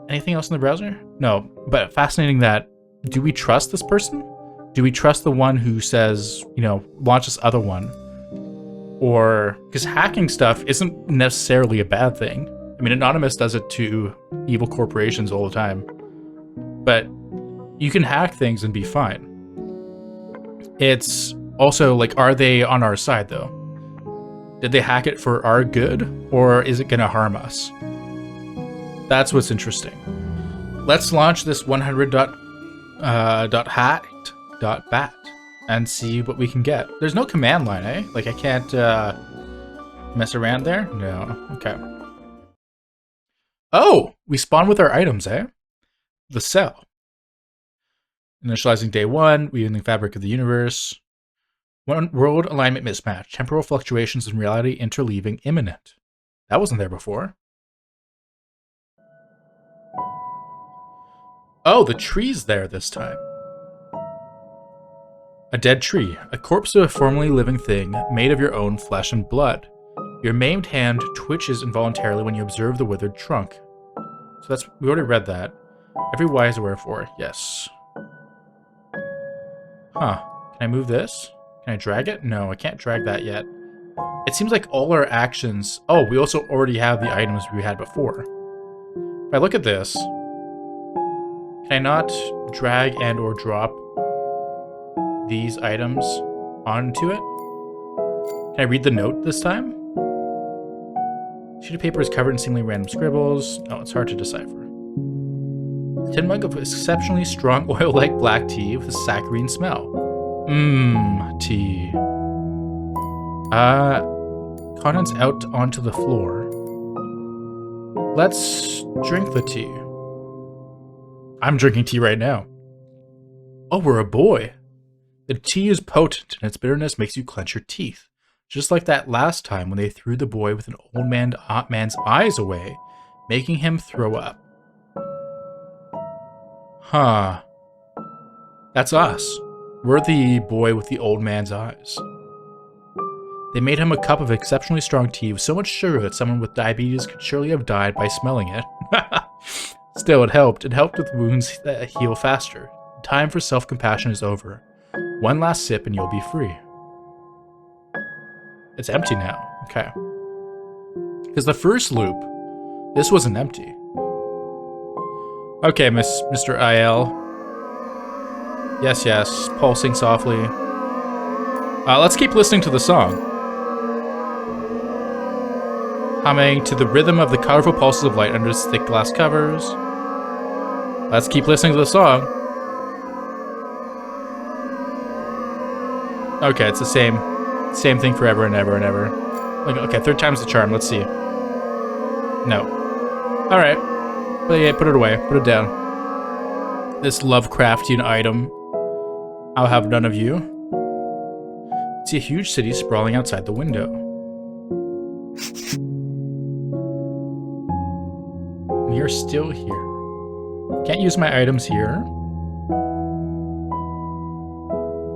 Anything else in the browser? No, but fascinating that... Do we trust this person? Do we trust the one who says, you know, launch this other one? Or... Because hacking stuff isn't necessarily a bad thing. I mean, Anonymous does it to evil corporations all the time. But you can hack things and be fine. It's also, like, are they on our side, though? Did they hack it for our good, or is it going to harm us? That's what's interesting. Let's launch this 100.hacked.bat and see what we can get. There's no command line, eh? Like, I can't mess around there? No. Okay. Oh! We spawn with our items, eh? The cell. Initializing day 1, weaving the fabric of the universe. One world alignment mismatch. Temporal fluctuations in reality interleaving imminent. That wasn't there before. Oh, the tree's there this time. A dead tree. A corpse of a formerly living thing made of your own flesh and blood. Your maimed hand twitches involuntarily when you observe the withered trunk. So that's, we already read that. Every Has A Wherefore. Yes. Huh. Can I move this? Can I drag it? No, I can't drag that yet. It seems like all our actions... Oh, we also already have the items we had before. If I look at this, can I not drag and or drop these items onto it? Can I read the note this time? Sheet of paper is covered in seemingly random scribbles. Oh, it's hard to decipher. Tin mug of exceptionally strong oil-like black tea with a saccharine smell. Tea. Contents out onto the floor. Let's drink the tea. I'm drinking tea right now. Oh, we're a boy. The tea is potent, and its bitterness makes you clench your teeth. Just like that last time when they threw the boy with an old man's eyes away, making him throw up. Huh. That's us. We're the boy with the old man's eyes. They made him a cup of exceptionally strong tea with so much sugar that someone with diabetes could surely have died by smelling it. Still, it helped. It helped with wounds that heal faster. Time for self-compassion is over. One last sip and you'll be free. It's empty now. Okay. Because the first loop, this wasn't empty. Okay, Mr. IL. Yes, yes. Pulsing softly. Let's keep listening to the song. Humming to the rhythm of the colorful pulses of light under its thick glass covers. Let's keep listening to the song. Okay, it's the same thing forever and ever and ever. Okay, third time's the charm. Let's see. No. All right. But yeah, put it away. Put it down. This Lovecraftian item. I'll have none of you. See a huge city sprawling outside the window. We are still here. Can't use my items here.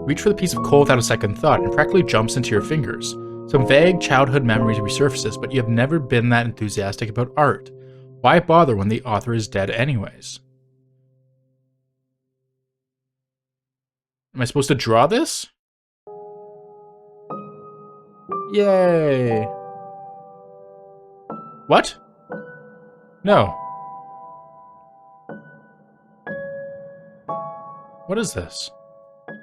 Reach for the piece of coal without a second thought and practically jumps into your fingers. Some vague childhood memories resurfaces, but you have never been that enthusiastic about art. Why bother when the author is dead anyways? Am I supposed to draw this? Yay! What? No. What is this? Can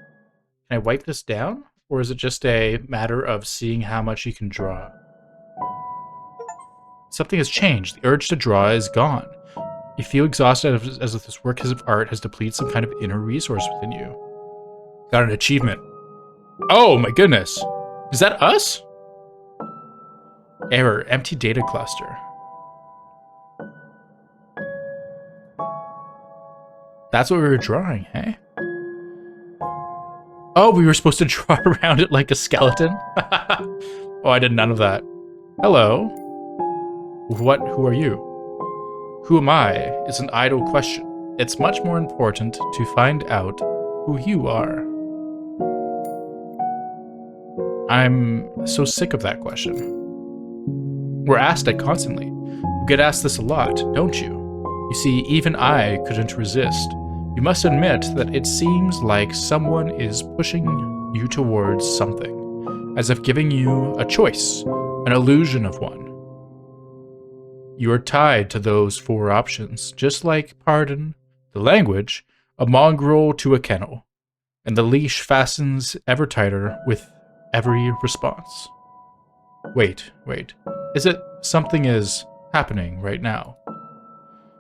I wipe this down? Or is it just a matter of seeing how much you can draw? Something has changed. The urge to draw is gone. You feel exhausted as if this work of art has depleted some kind of inner resource within you. Got an achievement. Oh my goodness. Is that us? Error. Empty data cluster. That's what we were drawing, hey? Oh, we were supposed to draw around it like a skeleton? Oh, I did none of that. Hello. Who are you? Who am I is an idle question. It's much more important to find out who you are. I'm so sick of that question. We're asked it constantly. You get asked this a lot, don't you? You see, even I couldn't resist. You must admit that it seems like someone is pushing you towards something, as if giving you a choice, an illusion of one. You are tied to those 4 options, just like, pardon the language, a mongrel to a kennel, and the leash fastens ever tighter with every response. Wait. Is it something is happening right now?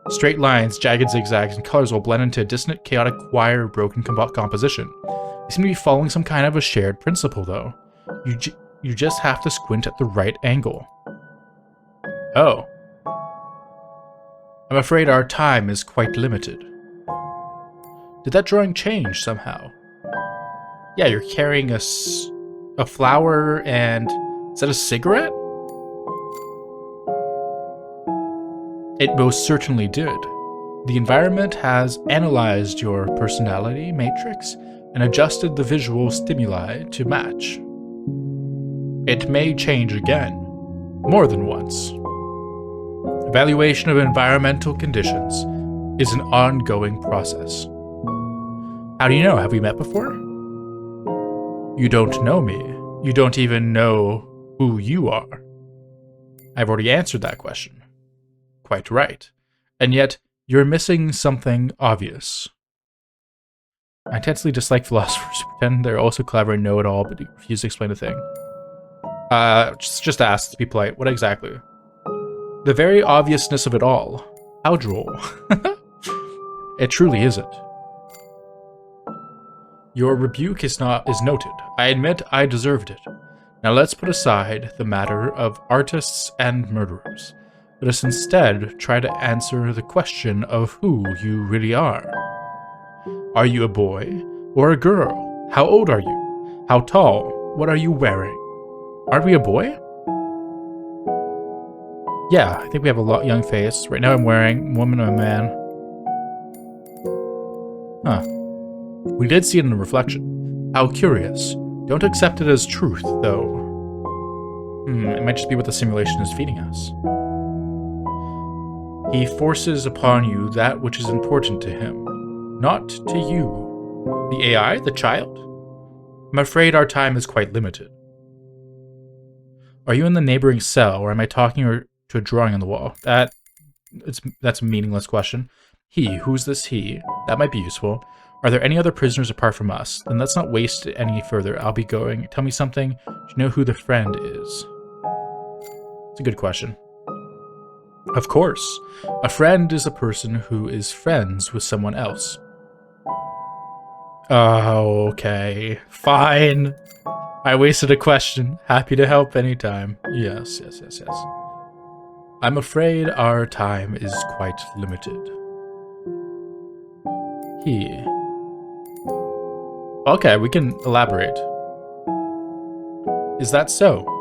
Straight lines, jagged zigzags, and colors will blend into a dissonant, chaotic choir of broken composition. You seem to be following some kind of a shared principle, though. You just have to squint at the right angle. Oh. I'm afraid our time is quite limited. Did that drawing change somehow? Yeah, you're carrying a flower and... Is that a cigarette? It most certainly did. The environment has analyzed your personality matrix and adjusted the visual stimuli to match. It may change again, more than once. Evaluation of environmental conditions is an ongoing process. How do you know? Have we met before? You don't know me. You don't even know who you are. I've already answered that question. Quite right. And yet, you're missing something obvious. I intensely dislike philosophers who pretend they're also clever and know-it-all, but refuse to explain a thing. Just ask, to be polite. What exactly? The very obviousness of it all. How droll. It truly isn't. Your rebuke is noted. I admit I deserved it. Now let's put aside the matter of artists and murderers. Let us instead try to answer the question of who you really are. Are you a boy or a girl? How old are you? How tall? What are you wearing? Aren't we a boy? Yeah, I think we have a young face. Right now I'm wearing woman or man. Huh. We did see it in the reflection. How curious. Don't accept it as truth, though. It might just be what the simulation is feeding us. He forces upon you that which is important to him, not to you. The AI? The child? I'm afraid our time is quite limited. Are you in the neighboring cell, or am I talking to a drawing on the wall? That's a meaningless question. He. Who's this he? That might be useful. Are there any other prisoners apart from us? Then let's not waste it any further. I'll be going. Tell me something. Do you know who the friend is? It's a good question. Of course. A friend is a person who is friends with someone else. Oh, okay. Fine. I wasted a question. Happy to help anytime. Yes. I'm afraid our time is quite limited. He. Okay, we can elaborate. Is that so?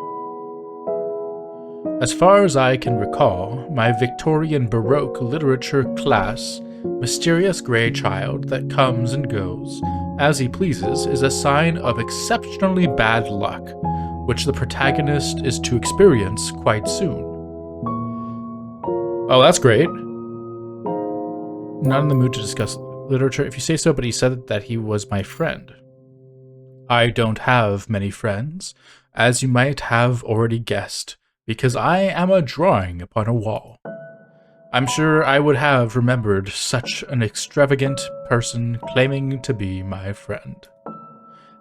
As far as I can recall, my Victorian Baroque literature class, mysterious grey child that comes and goes as he pleases, is a sign of exceptionally bad luck. which the protagonist is to experience quite soon. Oh, that's great. Not in the mood to discuss literature, if you say so, but he said that he was my friend. I don't have many friends, as you might have already guessed, because I am a drawing upon a wall. I'm sure I would have remembered such an extravagant person claiming to be my friend.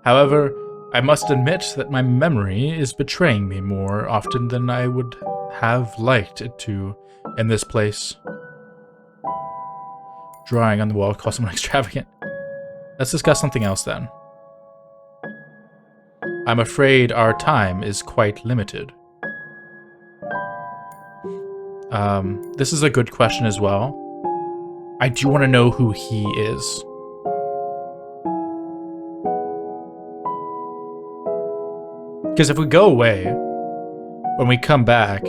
However, I must admit that my memory is betraying me more often than I would have liked it to in this place. Drawing on the wall calls someone extravagant. Let's discuss something else then. I'm afraid our time is quite limited. This is a good question as well. I do want to know who he is. Because if we go away, when we come back,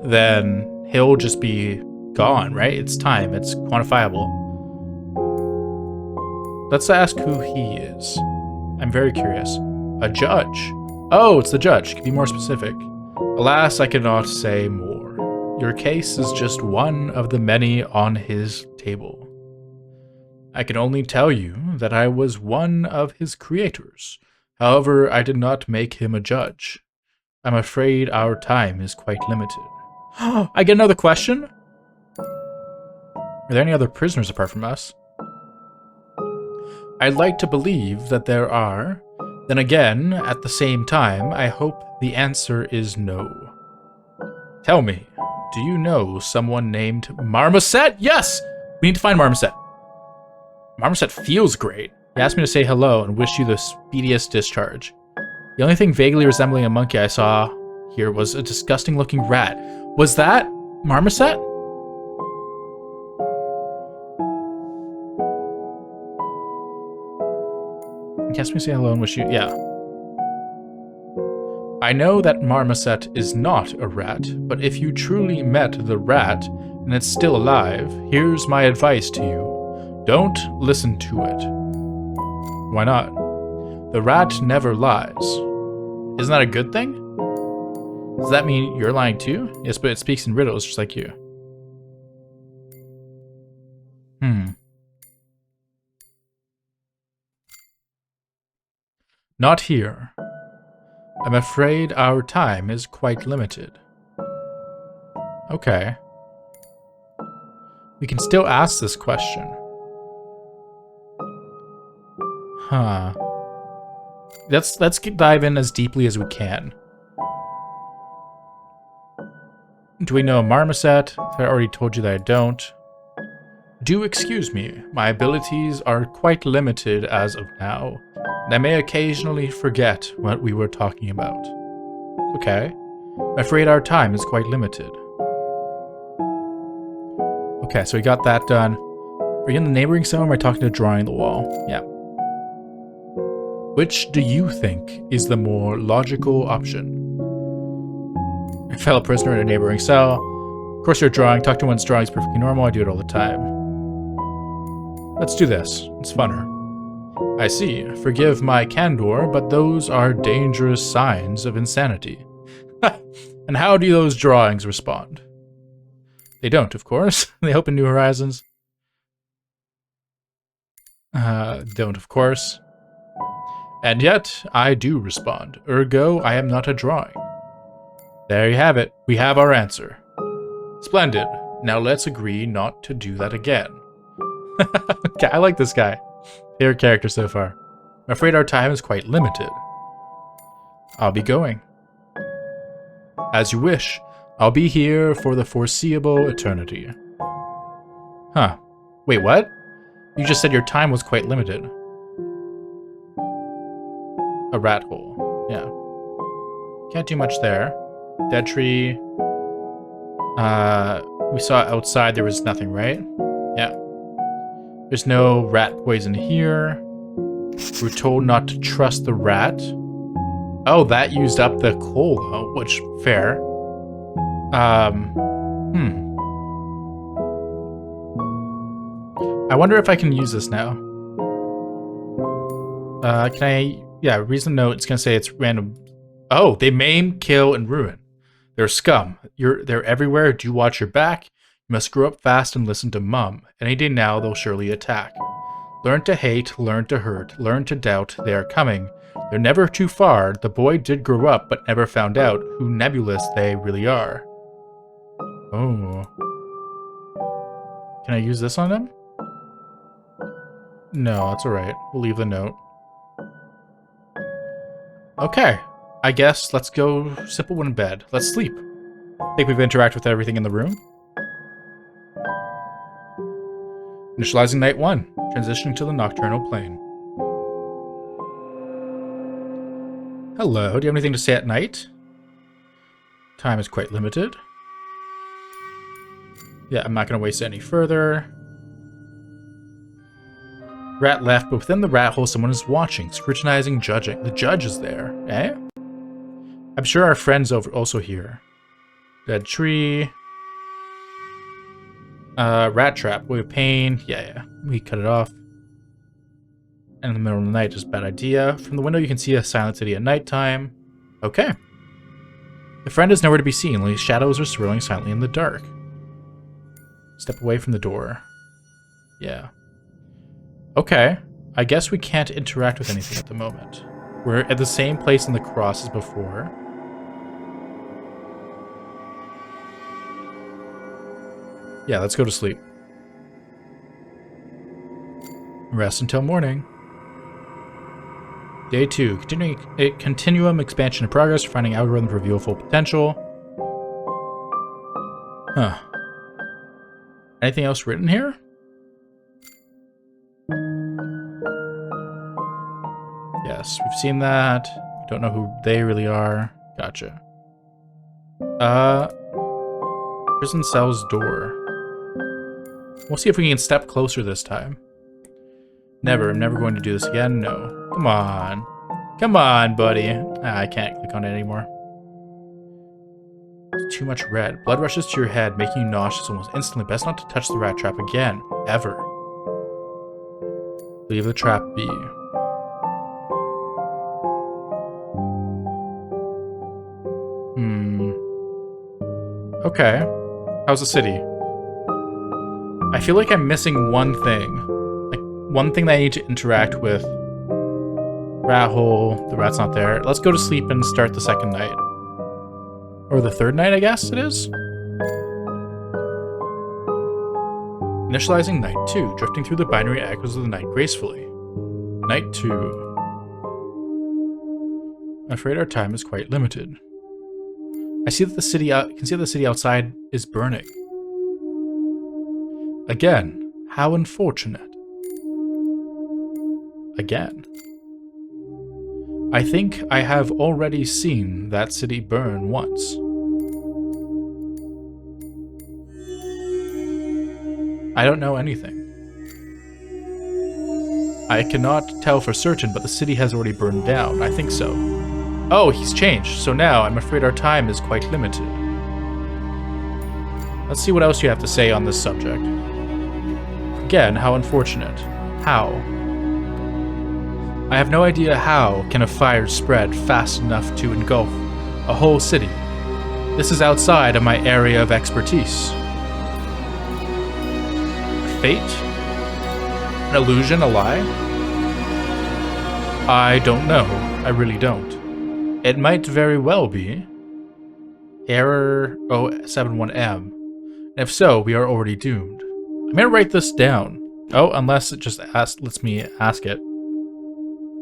then he'll just be gone, right? It's time. It's quantifiable. Let's ask who he is. I'm very curious. A judge. Oh, it's the judge. Can be more specific. Alas, I cannot say more. Your case is just one of the many on his table. I can only tell you that I was one of his creators. However, I did not make him a judge. I'm afraid our time is quite limited. I get another question? Are there any other prisoners apart from us? I'd like to believe that there are. Then again, at the same time, I hope the answer is no. Tell me, do you know someone named Marmoset? Yes! We need to find Marmoset. Marmoset feels great. He asked me to say hello and wish you the speediest discharge. The only thing vaguely resembling a monkey I saw here was a disgusting-looking rat. Was that Marmoset? He asked me to say hello and wish you... Yeah. I know that Marmoset is not a rat, but if you truly met the rat and it's still alive, here's my advice to you. Don't listen to it. Why not? The rat never lies. Isn't that a good thing? Does that mean you're lying too? Yes, but it speaks in riddles just like you. Not here. I'm afraid our time is quite limited. Okay. We can still ask this question. Huh. Let's dive in as deeply as we can. Do we know Marmoset? I already told you that I don't. Do excuse me, my abilities are quite limited as of now, and I may occasionally forget what we were talking about. Okay. I'm afraid our time is quite limited. Okay, so we got that done. Are you in the neighboring cell or am I talking to drawing the wall? Yeah. Which do you think is the more logical option? A fellow prisoner in a neighboring cell. Of course you're drawing. Talk to one's drawing is perfectly normal. I do it all the time. Let's do this. It's funner. I see. Forgive my candor, but those are dangerous signs of insanity. And how do those drawings respond? They don't, of course. They open new horizons. Don't, of course. And yet, I do respond. Ergo, I am not a drawing. There you have it. We have our answer. Splendid. Now let's agree not to do that again. Okay, I like this guy. Favorite character so far. I'm afraid our time is quite limited. I'll be going. As you wish. I'll be here for the foreseeable eternity. Huh. Wait, what? You just said your time was quite limited. A rat hole. Yeah. Can't do much there. Dead tree. We saw outside there was nothing, right? Yeah. There's no rat poison here. We're told not to trust the rat. Oh, that used up the coal, though, which, fair. I wonder if I can use this now. Can I... Yeah, reason note, it's gonna say it's random Oh, they maim, kill, and ruin. They're scum. They're everywhere. Do watch your back. You must grow up fast and listen to Mum. Any day now, they'll surely attack. Learn to hate, learn to hurt, learn to doubt. They are coming. They're never too far. The boy did grow up, but never found out who nebulous they really are. Oh. Can I use this on them? No, that's alright. We'll leave the note. Okay. I guess let's go simple one in bed. Let's sleep. Think we've interacted with everything in the room? Initializing night 1. Transitioning to the nocturnal plane. Hello, do you have anything to say at night? Time is quite limited. Yeah, I'm not going to waste it any further. Rat left, but within the rat hole someone is watching, scrutinizing, judging. The judge is there, eh? I'm sure our friend's also here. Dead tree. Rat trap. Way of pain. Yeah. We cut it off. And in the middle of the night is a bad idea. From the window you can see a silent city at nighttime. Okay. The friend is nowhere to be seen, only shadows are swirling silently in the dark. Step away from the door. Yeah. Okay. I guess we can't interact with anything at the moment. We're at the same place in the cross as before. Yeah, let's go to sleep. Rest until morning. Day 2. Continuum expansion in progress. Finding algorithm to reveal full potential. Huh. Anything else written here? Yes, we've seen that. We don't know who they really are. Gotcha. Prison cell's door. We'll see if we can step closer this time. Never. I'm never going to do this again. No. Come on. Come on, buddy. I can't click on it anymore. It's too much red. Blood rushes to your head, making you nauseous almost instantly. Best not to touch the rat trap again. Ever. Leave the trap be. Okay. How's the city? I feel like I'm missing one thing. Like, one thing that I need to interact with. Rat hole. The rat's not there. Let's go to sleep and start the second night. Or the third night, I guess it is? Initializing night 2. Drifting through the binary echoes of the night gracefully. Night 2. I'm afraid our time is quite limited. I see that the city can see that the city outside is burning. Again, how unfortunate. Again. I think I have already seen that city burn once. I don't know anything. I cannot tell for certain, but the city has already burned down. I think so. Oh, he's changed, so now I'm afraid our time is quite limited. Let's see what else you have to say on this subject. Again, how unfortunate. How? I have no idea how can a fire spread fast enough to engulf a whole city. This is outside of my area of expertise. Fate? An illusion? A lie? I don't know. I really don't. It might very well be. Error 071M. And if so, we are already doomed. I'm gonna write this down. Oh, unless it just lets me ask it.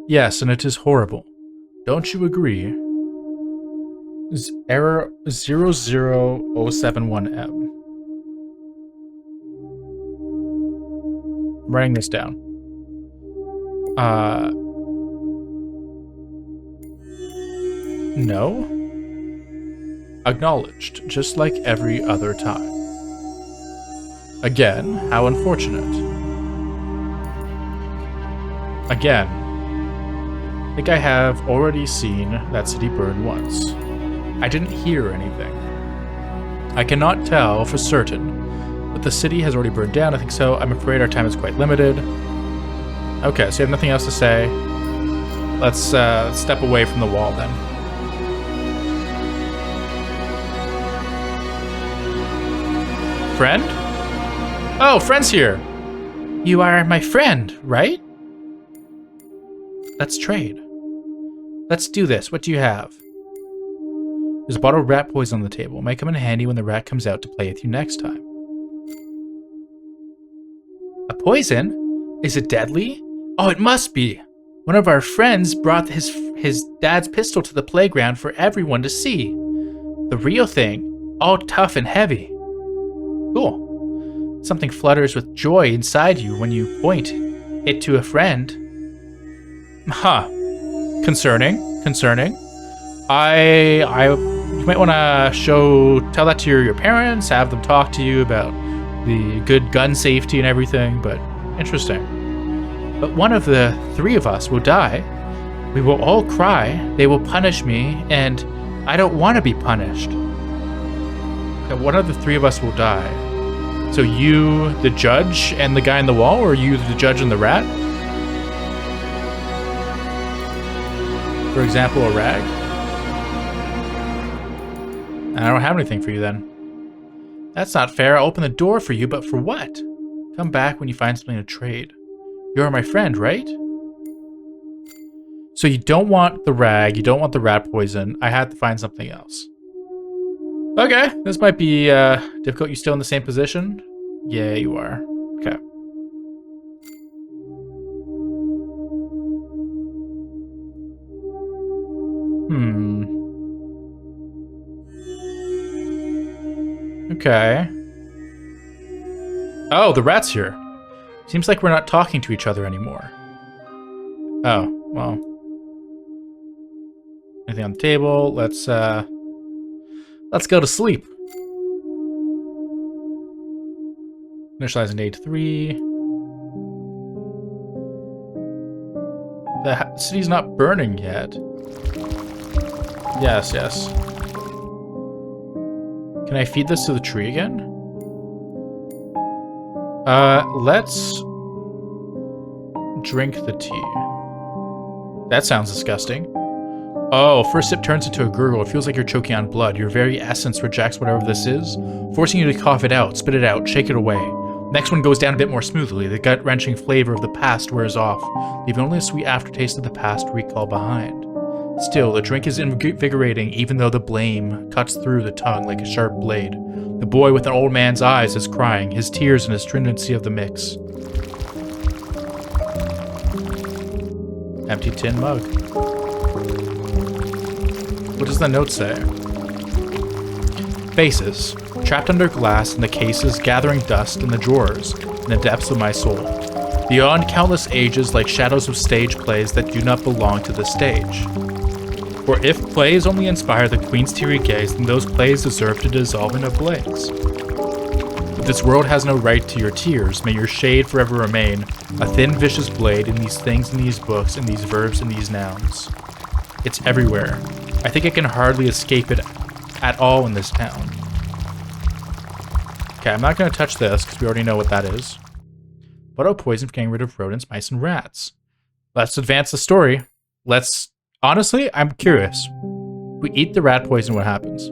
Yes, and it is horrible. Don't you agree? Error 00071M. I'm writing this down. No? Acknowledged, just like every other time. Again, how unfortunate. Again. I think I have already seen that city burn once. I didn't hear anything. I cannot tell for certain, but the city has already burned down. I think so. I'm afraid our time is quite limited. Okay, so you have nothing else to say. Let's step away from the wall then. Friend? Oh, friend's here. You are my friend, right? Let's trade. Let's do this. What do you have? There's a bottle of rat poison on the table. It might come in handy when the rat comes out to play with you next time. A poison? Is it deadly? Oh, it must be. One of our friends brought his dad's pistol to the playground for everyone to see. The real thing, all tough and heavy. Cool. Something flutters with joy inside you when you point it to a friend. Huh. Concerning. You might want to tell that to your parents, have them talk to you about the good gun safety and everything, but interesting. But one of the three of us will die. We will all cry. They will punish me, and I don't want to be punished. And one of the three of us will die. So you, the judge, and the guy in the wall, or you, the judge, and the rat? For example, a rag? I don't have anything for you then. That's not fair. I'll open the door for you, but for what? Come back when you find something to trade. You're my friend, right? So you don't want the rag, you don't want the rat poison. I had to find something else. Okay, this might be difficult. You still in the same position? Yeah, you are. Okay. Okay. Oh, the rat's here. Seems like we're not talking to each other anymore. Oh, well. Anything on the table? Let's go to sleep. Initializing day 3. The city's not burning yet. Yes. Can I feed this to the tree again? Let's drink the tea. That sounds disgusting. Oh, first sip turns into a gurgle. It feels like you're choking on blood. Your very essence rejects whatever this is, forcing you to cough it out, spit it out, shake it away. Next one goes down a bit more smoothly. The gut-wrenching flavor of the past wears off, leaving only a sweet aftertaste of the past to recall behind. Still, the drink is invigorating even though the blame cuts through the tongue like a sharp blade. The boy with an old man's eyes is crying, his tears and the stringency of the mix. Empty tin mug. What does the note say? Faces, trapped under glass in the cases, gathering dust in the drawers, in the depths of my soul. Beyond countless ages like shadows of stage plays that do not belong to the stage. For if plays only inspire the queen's teary gaze, then those plays deserve to dissolve in a blaze. But this world has no right to your tears, may your shade forever remain, a thin vicious blade in these things, in these books, in these verbs, in these nouns. It's everywhere. I think I can hardly escape it at all in this town. Okay, I'm not going to touch this because we already know what that is. Bottle poison for getting rid of rodents, mice, and rats. Let's advance the story. Honestly, I'm curious. We eat the rat poison, what happens?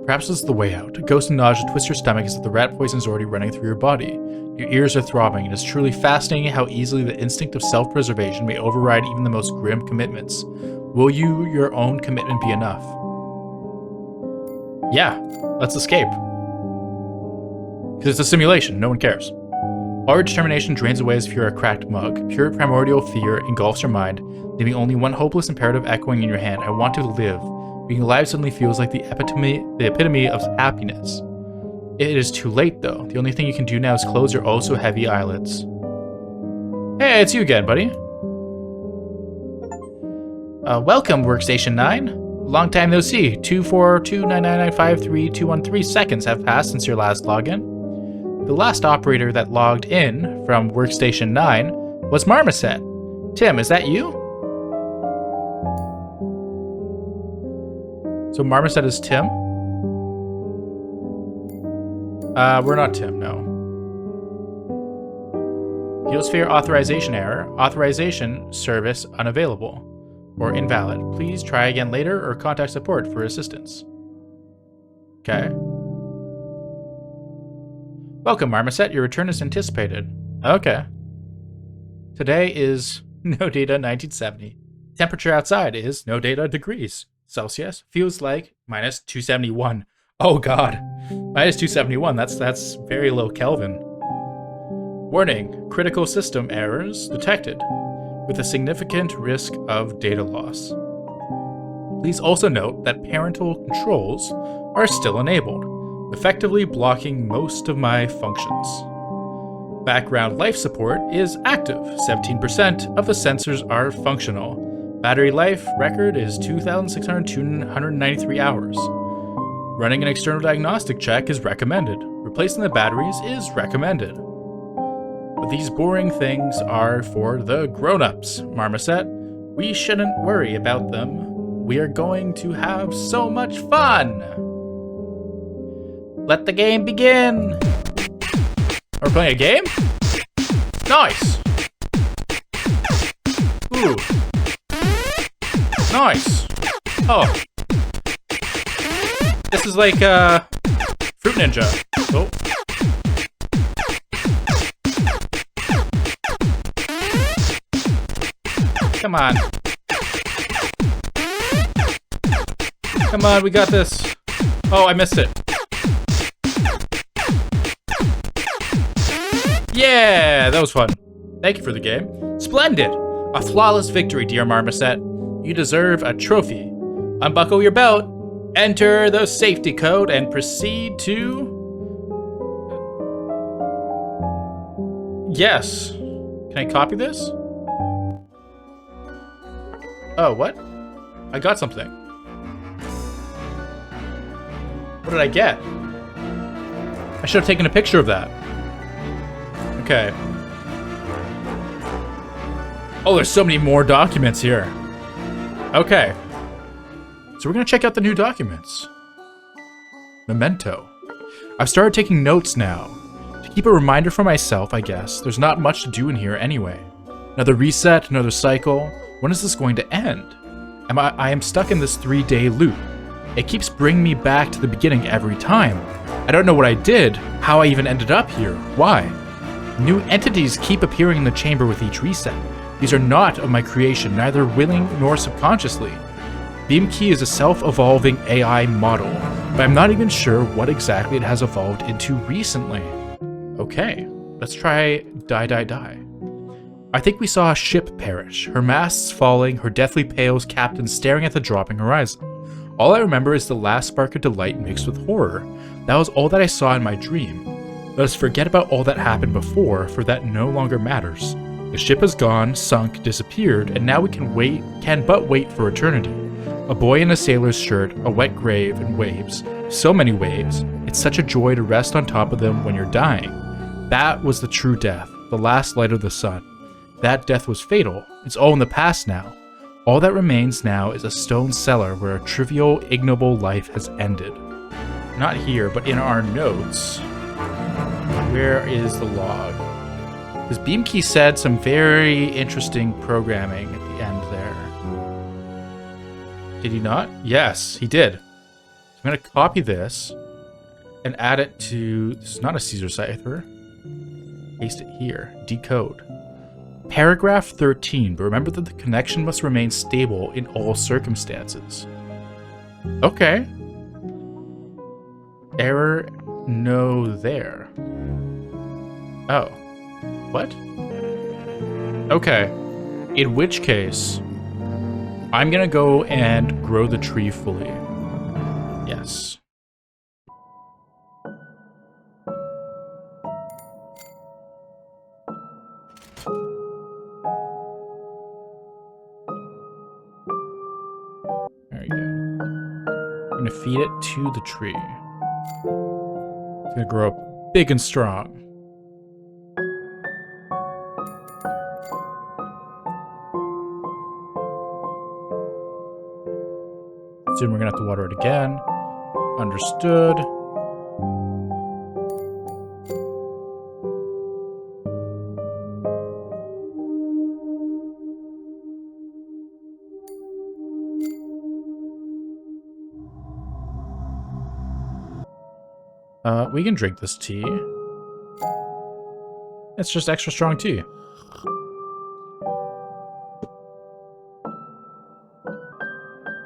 Perhaps this is the way out. A ghost and nausea twists your stomach as if the rat poison is already running through your body. Your ears are throbbing. It is truly fascinating how easily the instinct of self-preservation may override even the most grim commitments. Will your own commitment be enough? Yeah, let's escape. Because it's a simulation, no one cares. All your determination drains away as if you're a cracked mug. Pure primordial fear engulfs your mind, leaving only one hopeless imperative echoing in your hand. I want to live. Being alive suddenly feels like the epitome of happiness. It is too late, though. The only thing you can do now is close your oh so heavy eyelids. Hey, it's you again, buddy. Welcome, Workstation 9. Long time no see. 24299953213 seconds have passed since your last login. The last operator that logged in from Workstation 9 was Marmoset. Tim, is that you? So Marmoset is Tim? We're not Tim, no. Geosphere authorization error. Authorization service unavailable. Or invalid. Please try again later or contact support for assistance. Okay. Welcome, Marmoset. Your return is anticipated. Okay. Today is no data 1970. Temperature outside is no data degrees Celsius. Feels like minus 271. Oh god. Minus 271. That's very low Kelvin. Warning, critical system errors detected with a significant risk of data loss. Please also note that parental controls are still enabled, effectively blocking most of my functions. Background life support is active. 17% of the sensors are functional. Battery life record is 2,693 hours. Running an external diagnostic check is recommended. Replacing the batteries is recommended. But these boring things are for the grown-ups, Marmoset. We shouldn't worry about them. We are going to have so much fun! Let the game begin! Are we playing a game? Nice! Ooh. Nice! Oh. This is like, Fruit Ninja. Oh. Come on. Come on, we got this. Oh, I missed it. Yeah, that was fun. Thank you for the game. Splendid! A flawless victory, dear Marmoset. You deserve a trophy. Unbuckle your belt, enter the safety code, and proceed to... Yes. Can I copy this? Oh, what? I got something. What did I get? I should have taken a picture of that. Okay. Oh, there's so many more documents here. Okay. So we're gonna check out the new documents. Memento. I've started taking notes now. To keep a reminder for myself, I guess. There's not much to do in here anyway. Another reset, another cycle. When is this going to end? I am stuck in this 3-day loop. It keeps bringing me back to the beginning every time. I don't know what I did, how I even ended up here, why. New entities keep appearing in the chamber with each reset. These are not of my creation, neither willing nor subconsciously. BeamKey is a self-evolving AI model, but I'm not even sure what exactly it has evolved into recently. Okay, let's try die. I think we saw a ship perish, her masts falling, her deathly pale captain staring at the dropping horizon. All I remember is the last spark of delight mixed with horror. That was all that I saw in my dream. Let us forget about all that happened before, for that no longer matters. The ship has gone, sunk, disappeared, and now we can but wait for eternity. A boy in a sailor's shirt, a wet grave, and waves. So many waves. It's such a joy to rest on top of them when you're dying. That was the true death, the last light of the sun. That death was fatal. It's all in the past now. All that remains now is a stone cellar where a trivial, ignoble life has ended. Not here, but in our notes. Where is the log? Because BeamKey said some very interesting programming at the end there. Did he not? Yes, he did. So I'm going to copy this and add it to... This is not a Caesar cipher. Paste it here. Decode. Paragraph 13, but remember that the connection must remain stable in all circumstances. Okay. Error no there. Oh. What? Okay. In which case, I'm gonna go and grow the tree fully. Yes. There you go. I'm gonna feed it to the tree. It's gonna grow up big and strong. Soon we're gonna have to water it again. Understood. We can drink this tea. It's just extra strong tea.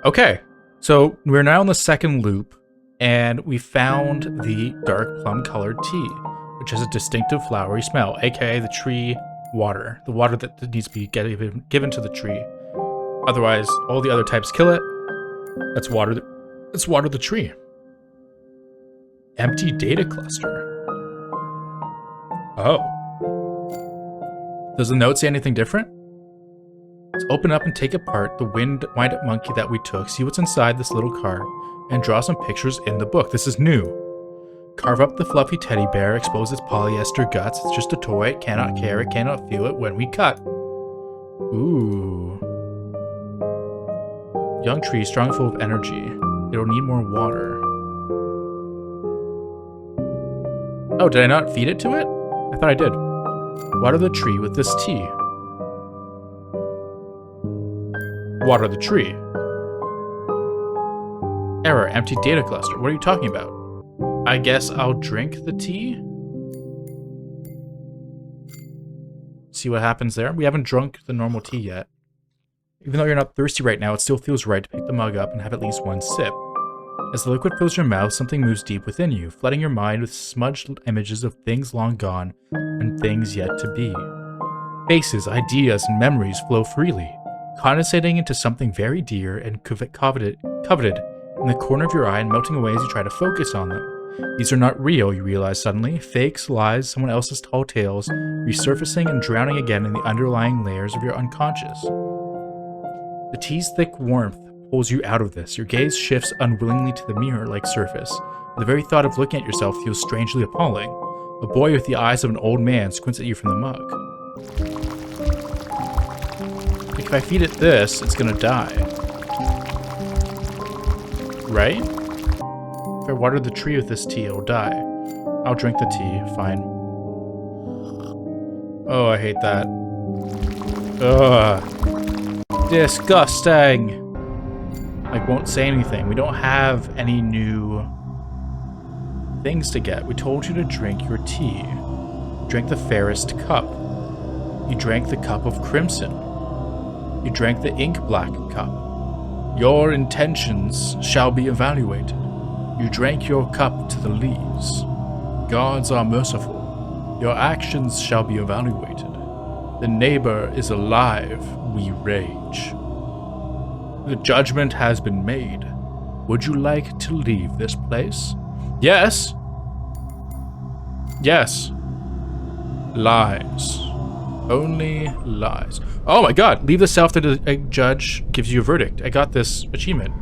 Okay, so we're now in the second loop, and we found the dark plum-colored tea, which has a distinctive flowery smell, aka the tree water. The water that needs to be given to the tree. Otherwise, all the other types kill it. Let's water the tree. Empty data cluster. Oh. Does the note say anything different? Let's open up and take apart the wind-up monkey that we took, see what's inside this little car, and draw some pictures in the book. This is new. Carve up the fluffy teddy bear, expose its polyester guts. It's just a toy, it cannot care, it cannot feel it when we cut. Ooh. Young tree, strong, full of energy. It'll need more water. Oh, did I not feed it to it? I thought I did. Water the tree with this tea. Water the tree. Error, empty data cluster. What are you talking about? I guess I'll drink the tea? See what happens there? We haven't drunk the normal tea yet. Even though you're not thirsty right now, it still feels right to pick the mug up and have at least one sip. As the liquid fills your mouth, something moves deep within you, flooding your mind with smudged images of things long gone and things yet to be. Faces, ideas, and memories flow freely, condensating into something very dear and coveted in the corner of your eye and melting away as you try to focus on them. These are not real, you realize suddenly. Fakes, lies, someone else's tall tales, resurfacing and drowning again in the underlying layers of your unconscious. The tea's thick warmth pulls you out of this. Your gaze shifts unwillingly to the mirror-like surface. The very thought of looking at yourself feels strangely appalling. A boy with the eyes of an old man squints at you from the mug. If I feed it this, it's gonna die. Right? If I water the tree with this tea, it'll die. I'll drink the tea, fine. Oh, I hate that. Ugh. Disgusting! Like, won't say anything. We don't have any new things to get. We told you to drink your tea. Drink the fairest cup. You drank the cup of crimson. You drank the ink-black cup. Your intentions shall be evaluated. You drank your cup to the leaves. Gods are merciful. Your actions shall be evaluated. The neighbor is alive. We rage. The judgment has been made. Would you like to leave this place? Yes. Yes. Lies. Only lies. Oh my god, leave the cell after the judge gives you a verdict. I got this achievement.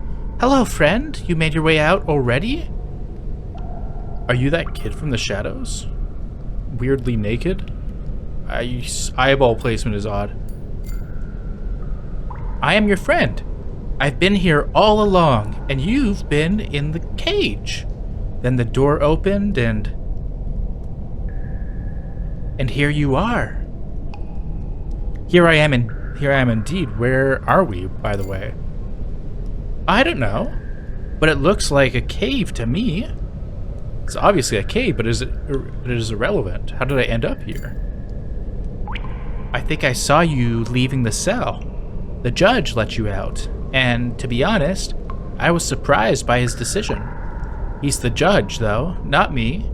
Hello, friend. You made your way out already? Are you that kid from the shadows? Weirdly naked? Eyeball placement is odd. I am your friend. I've been here all along, and you've been in the cage. Then the door opened, and here you are. Here I am indeed. Where are we, by the way? I don't know, but it looks like a cave to me. It's obviously a cave, but it is irrelevant. How did I end up here? I think I saw you leaving the cell. The judge let you out, and to be honest, I was surprised by his decision. He's the judge, though, not me.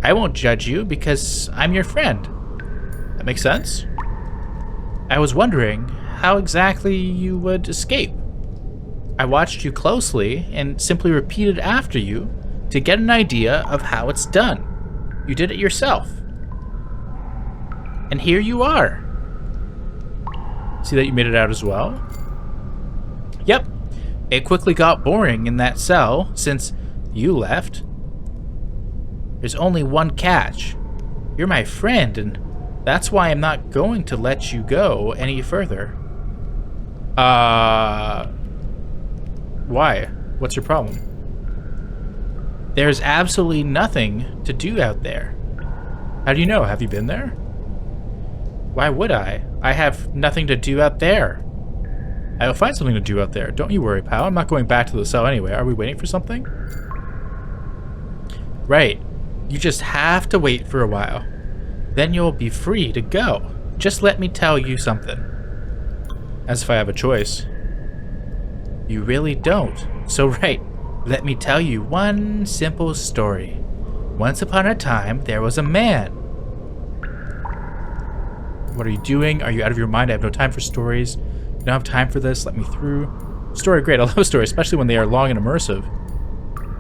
I won't judge you because I'm your friend. That makes sense? I was wondering how exactly you would escape. I watched you closely and simply repeated after you to get an idea of how it's done. You did it yourself. And here you are. See that you made it out as well? Yep. It quickly got boring in that cell since you left. There's only one catch. You're my friend, and that's why I'm not going to let you go any further. Why? What's your problem? There's absolutely nothing to do out there. How do you know? Have you been there? Why would I? I have nothing to do out there. I'll find something to do out there. Don't you worry, pal. I'm not going back to the cell anyway. Are we waiting for something? Right. You just have to wait for a while. Then you'll be free to go. Just let me tell you something. As if I have a choice. You really don't. So right, let me tell you one simple story. Once upon a time, there was a man. What are you doing? Are you out of your mind? I have no time for stories. You don't have time for this. Let me through. Story, great. I love stories, especially when they are long and immersive.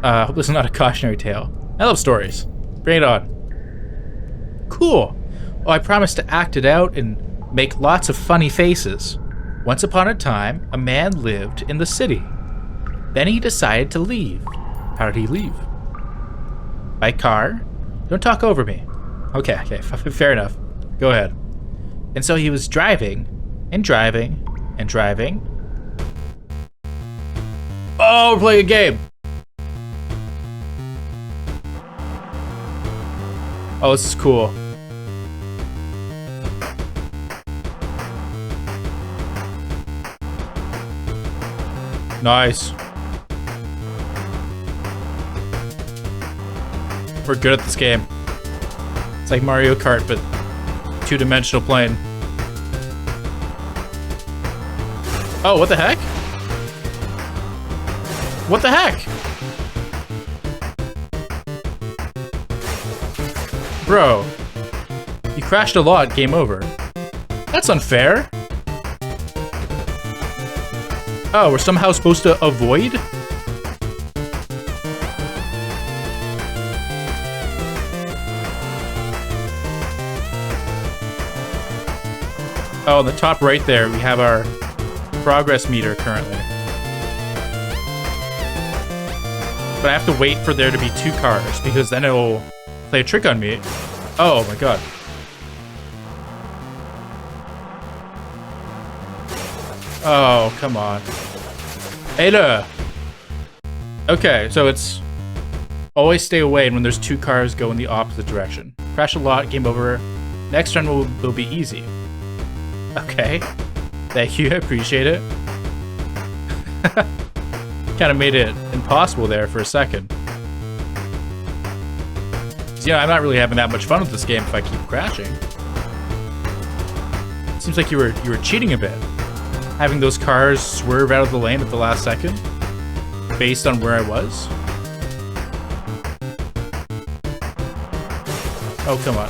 I hope this is not a cautionary tale. I love stories. Bring it on. Cool. Oh, I promise to act it out and make lots of funny faces. Once upon a time, a man lived in the city. Then he decided to leave. How did he leave? By car? Don't talk over me. Okay, fair enough. Go ahead. And so he was driving, and driving, and driving. Oh, we're playing a game! Oh, this is cool. Nice. We're good at this game. It's like Mario Kart, but two-dimensional plane. Oh, what the heck? What the heck? Bro, you crashed a lot, game over. That's unfair. Oh, we're somehow supposed to avoid? Oh, on the top right there, we have our progress meter currently. But I have to wait for there to be 2 cars, because then it'll play a trick on me. Oh my god. Oh, come on. Ada! Okay, so it's always stay away when there's 2 cars go in the opposite direction. Crash a lot, game over. Next turn will be easy. Okay. Thank you, I appreciate it. Kind of made it impossible there for a second. So, yeah, I'm not really having that much fun with this game if I keep crashing. Seems like you were cheating a bit. Having those cars swerve out of the lane at the last second, based on where I was. Oh, come on.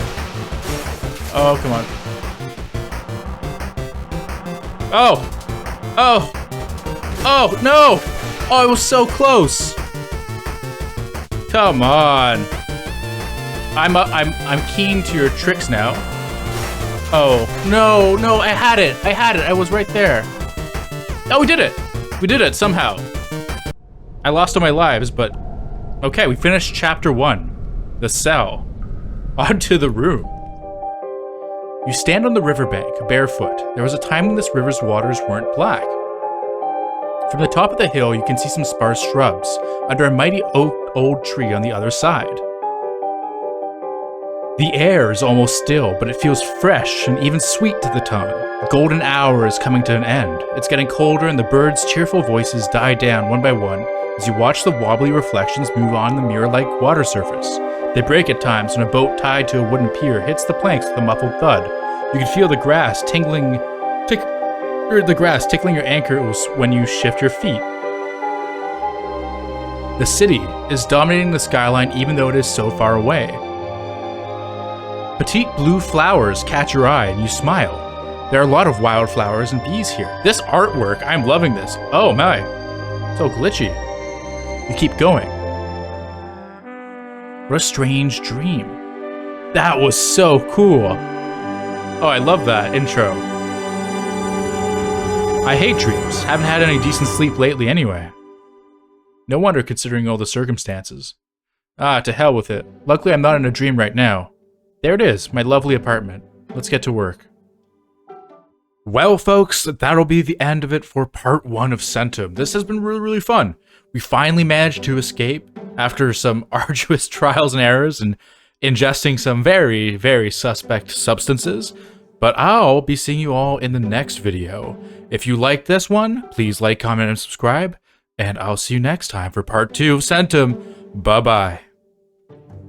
Oh, come on. Oh! Oh! Oh, no! Oh, I was so close! Come on. I'm keen to your tricks now. Oh, no, I had it. I was right there. Oh, we did it. We did it somehow. I lost all my lives, but okay, we finished chapter 1. The cell. On to the room. You stand on the riverbank, barefoot. There was a time when this river's waters weren't black. From the top of the hill, you can see some sparse shrubs under a mighty old tree on the other side. The air is almost still, but it feels fresh and even sweet to the tongue. The golden hour is coming to an end. It's getting colder and the birds' cheerful voices die down one by one as you watch the wobbly reflections move on the mirror-like water surface. They break at times when a boat tied to a wooden pier hits the planks with a muffled thud. You can feel the grass tickling your ankles when you shift your feet. The city is dominating the skyline even though it is so far away. Petite blue flowers catch your eye and you smile. There are a lot of wildflowers and bees here. This artwork, I'm loving this. Oh my, so glitchy. You keep going. What a strange dream. That was so cool. Oh, I love that intro. I hate dreams. Haven't had any decent sleep lately anyway. No wonder considering all the circumstances. Ah, to hell with it. Luckily I'm not in a dream right now. There it is, my lovely apartment. Let's get to work. Well, folks, that'll be the end of it for part 1 of Centum. This has been really fun. We finally managed to escape after some arduous trials and errors and ingesting some very suspect substances. But I'll be seeing you all in the next video. If you like this one, please like, comment, and subscribe. And I'll see you next time for part 2 of Centum. Bye-bye.